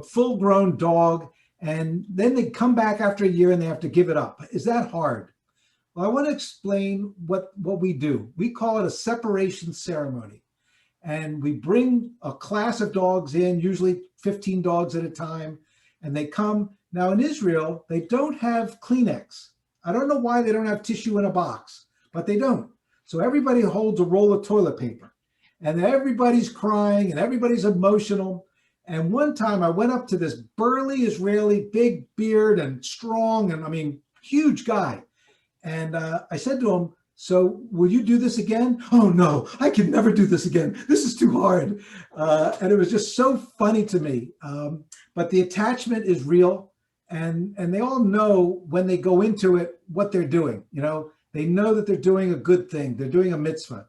C: full-grown dog, and then they come back after a year and they have to give it up. Is that hard? Well, I want to explain what we do. We call it a separation ceremony. And we bring a class of dogs in, usually 15 dogs at a time, and they come. Now in Israel, they don't have Kleenex. I don't know why they don't have tissue in a box, but they don't. So everybody holds a roll of toilet paper, and everybody's crying and everybody's emotional. And one time I went up to this burly Israeli, big beard and strong, and I mean, huge guy. And I said to him, so will you do this again? Oh no, I can never do this again. This is too hard. And it was just so funny to me. But the attachment is real, and they all know when they go into it, what they're doing. You know, they know that they're doing a good thing. They're doing a mitzvah.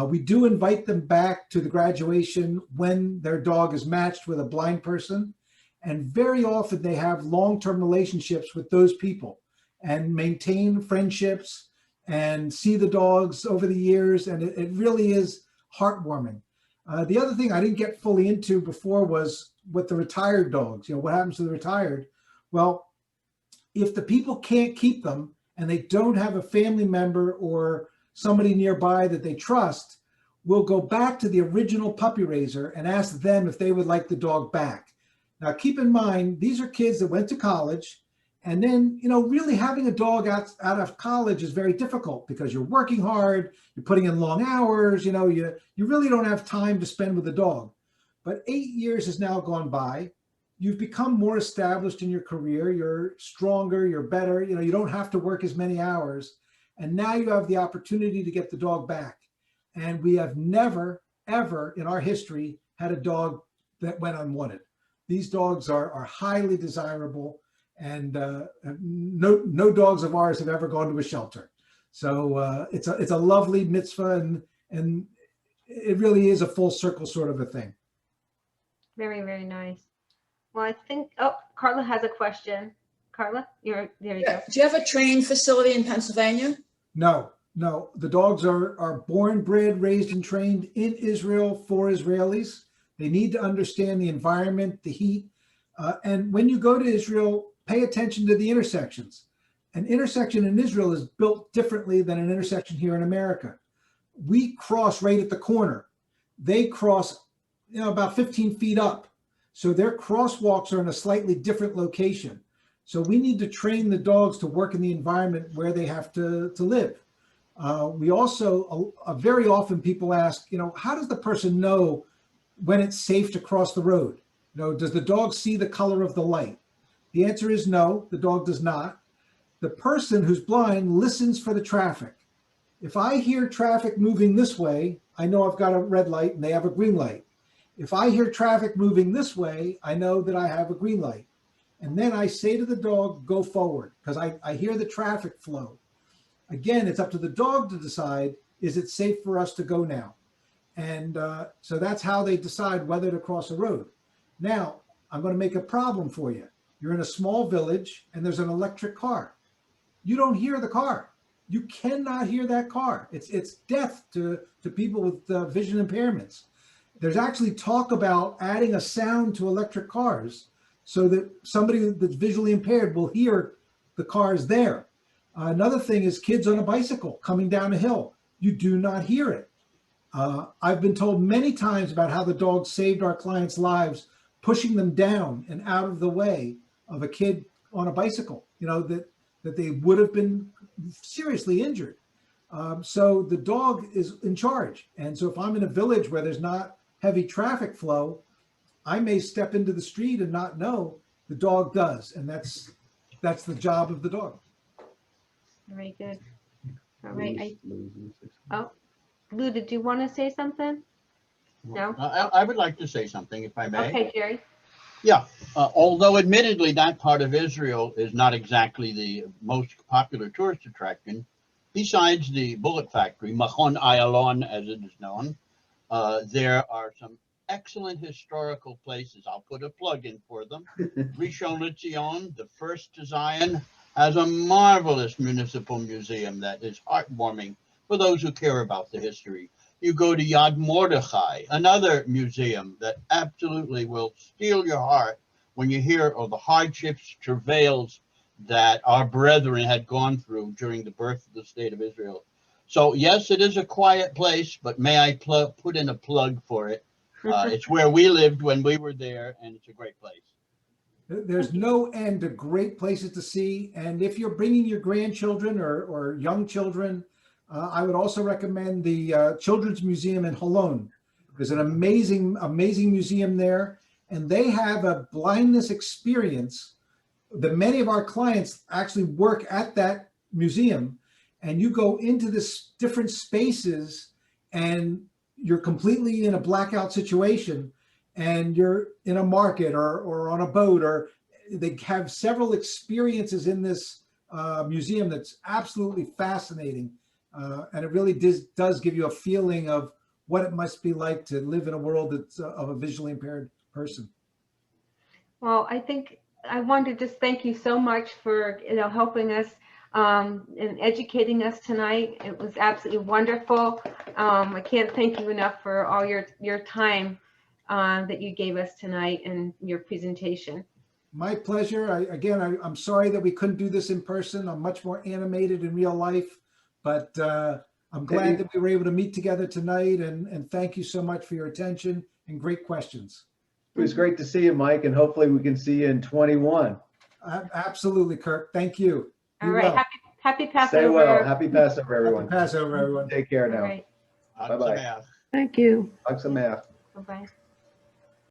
C: We do invite them back to the graduation when their dog is matched with a blind person. And very often they have long-term relationships with those people and maintain friendships and see the dogs over the years. And it really is heartwarming. The other thing I didn't get fully into before was with the retired dogs. You know, what happens to the retired? Well, if the people can't keep them and they don't have a family member or somebody nearby that they trust, we'll go back to the original puppy raiser and ask them if they would like the dog back. Now, keep in mind, these are kids that went to college, and then, you know, really having a dog out of college is very difficult because you're working hard, you're putting in long hours, you know, you really don't have time to spend with the dog. But 8 years has now gone by. You've become more established in your career. You're stronger, you're better, you know, you don't have to work as many hours. And now you have the opportunity to get the dog back. And we have never, ever in our history had a dog that went unwanted. These dogs are highly desirable, and no dogs of ours have ever gone to a shelter. So it's a lovely mitzvah, and it really is a full circle sort of a thing.
A: Very, very nice. Well, I think, oh, Carla has a question. Carla, there you go.
J: Do you have a training facility in Pennsylvania?
C: No, the dogs are born, bred, raised, and trained in Israel for Israelis. They need to understand the environment, the heat. And when you go to Israel, pay attention to the intersections. An intersection in Israel is built differently than an intersection here in America. We cross right at the corner. They cross, about 15 feet up. So their crosswalks are in a slightly different location. So we need to train the dogs to work in the environment where they have to live. We also, very often people ask, how does the person know when it's safe to cross the road? Does the dog see the color of the light? The answer is no, the dog does not. The person who's blind listens for the traffic. If I hear traffic moving this way, I know I've got a red light and they have a green light. If I hear traffic moving this way, I know that I have a green light. And then I say to the dog, go forward, because I hear the traffic flow. Again, it's up to the dog to decide, is it safe for us to go now? And so that's how they decide whether to cross a road. Now, I'm going to make a problem for you. You're in a small village and there's an electric car. You don't hear the car. You cannot hear that car. It's death to people with vision impairments. There's actually talk about adding a sound to electric cars so that somebody that's visually impaired will hear the cars there. Another thing is kids on a bicycle coming down a hill. You do not hear it. I've been told many times about how the dog saved our clients' lives, pushing them down and out of the way of a kid on a bicycle, that they would have been seriously injured. So the dog is in charge. And so if I'm in a village where there's not heavy traffic flow, I may step into the street and not know. The dog does. And that's the job of the dog.
A: Very good. All right. Lou, did you want to say something? No?
E: I would like to say something, if I may.
A: Okay, Jerry.
E: Yeah, although admittedly that part of Israel is not exactly the most popular tourist attraction, besides the bullet factory, Machon Ayalon as it is known, there are some excellent historical places. I'll put a plug in for them. Rishon LeZion, the first to Zion, has a marvelous municipal museum that is heartwarming for those who care about the history. You go to Yad Mordechai, another museum that absolutely will steal your heart when you hear of the hardships, travails that our brethren had gone through during the birth of the state of Israel. So yes, it is a quiet place, but may I put in a plug for it. It's where we lived when we were there, and it's a great place.
C: There's no end to great places to see. And if you're bringing your grandchildren or young children, I would also recommend the Children's Museum in Holon. There's an amazing museum there, and they have a blindness experience that many of our clients actually work at that museum. And you go into this different spaces and you're completely in a blackout situation, and you're in a market or on a boat, or they have several experiences in this museum that's absolutely fascinating. And it really does give you a feeling of what it must be like to live in a world that's of a visually impaired person.
A: Well, I think I want to just thank you so much for helping us and educating us tonight. It was absolutely wonderful. I can't thank you enough for all your time that you gave us tonight and your presentation.
C: My pleasure. I'm sorry that we couldn't do this in person. I'm much more animated in real life. But I'm glad that we were able to meet together tonight, and thank you so much for your attention and great questions.
D: It was great to see you, Mike, and hopefully we can see you in 21.
C: Absolutely, Kirk. Thank you.
A: All right.
C: Well.
A: Happy Passover.
D: Stay well. Happy Passover, everyone.
C: Happy Passover, everyone.
D: Take care now.
A: All right.
D: Bye-bye.
F: Thank you.
D: Hug some math.
A: Bye-bye.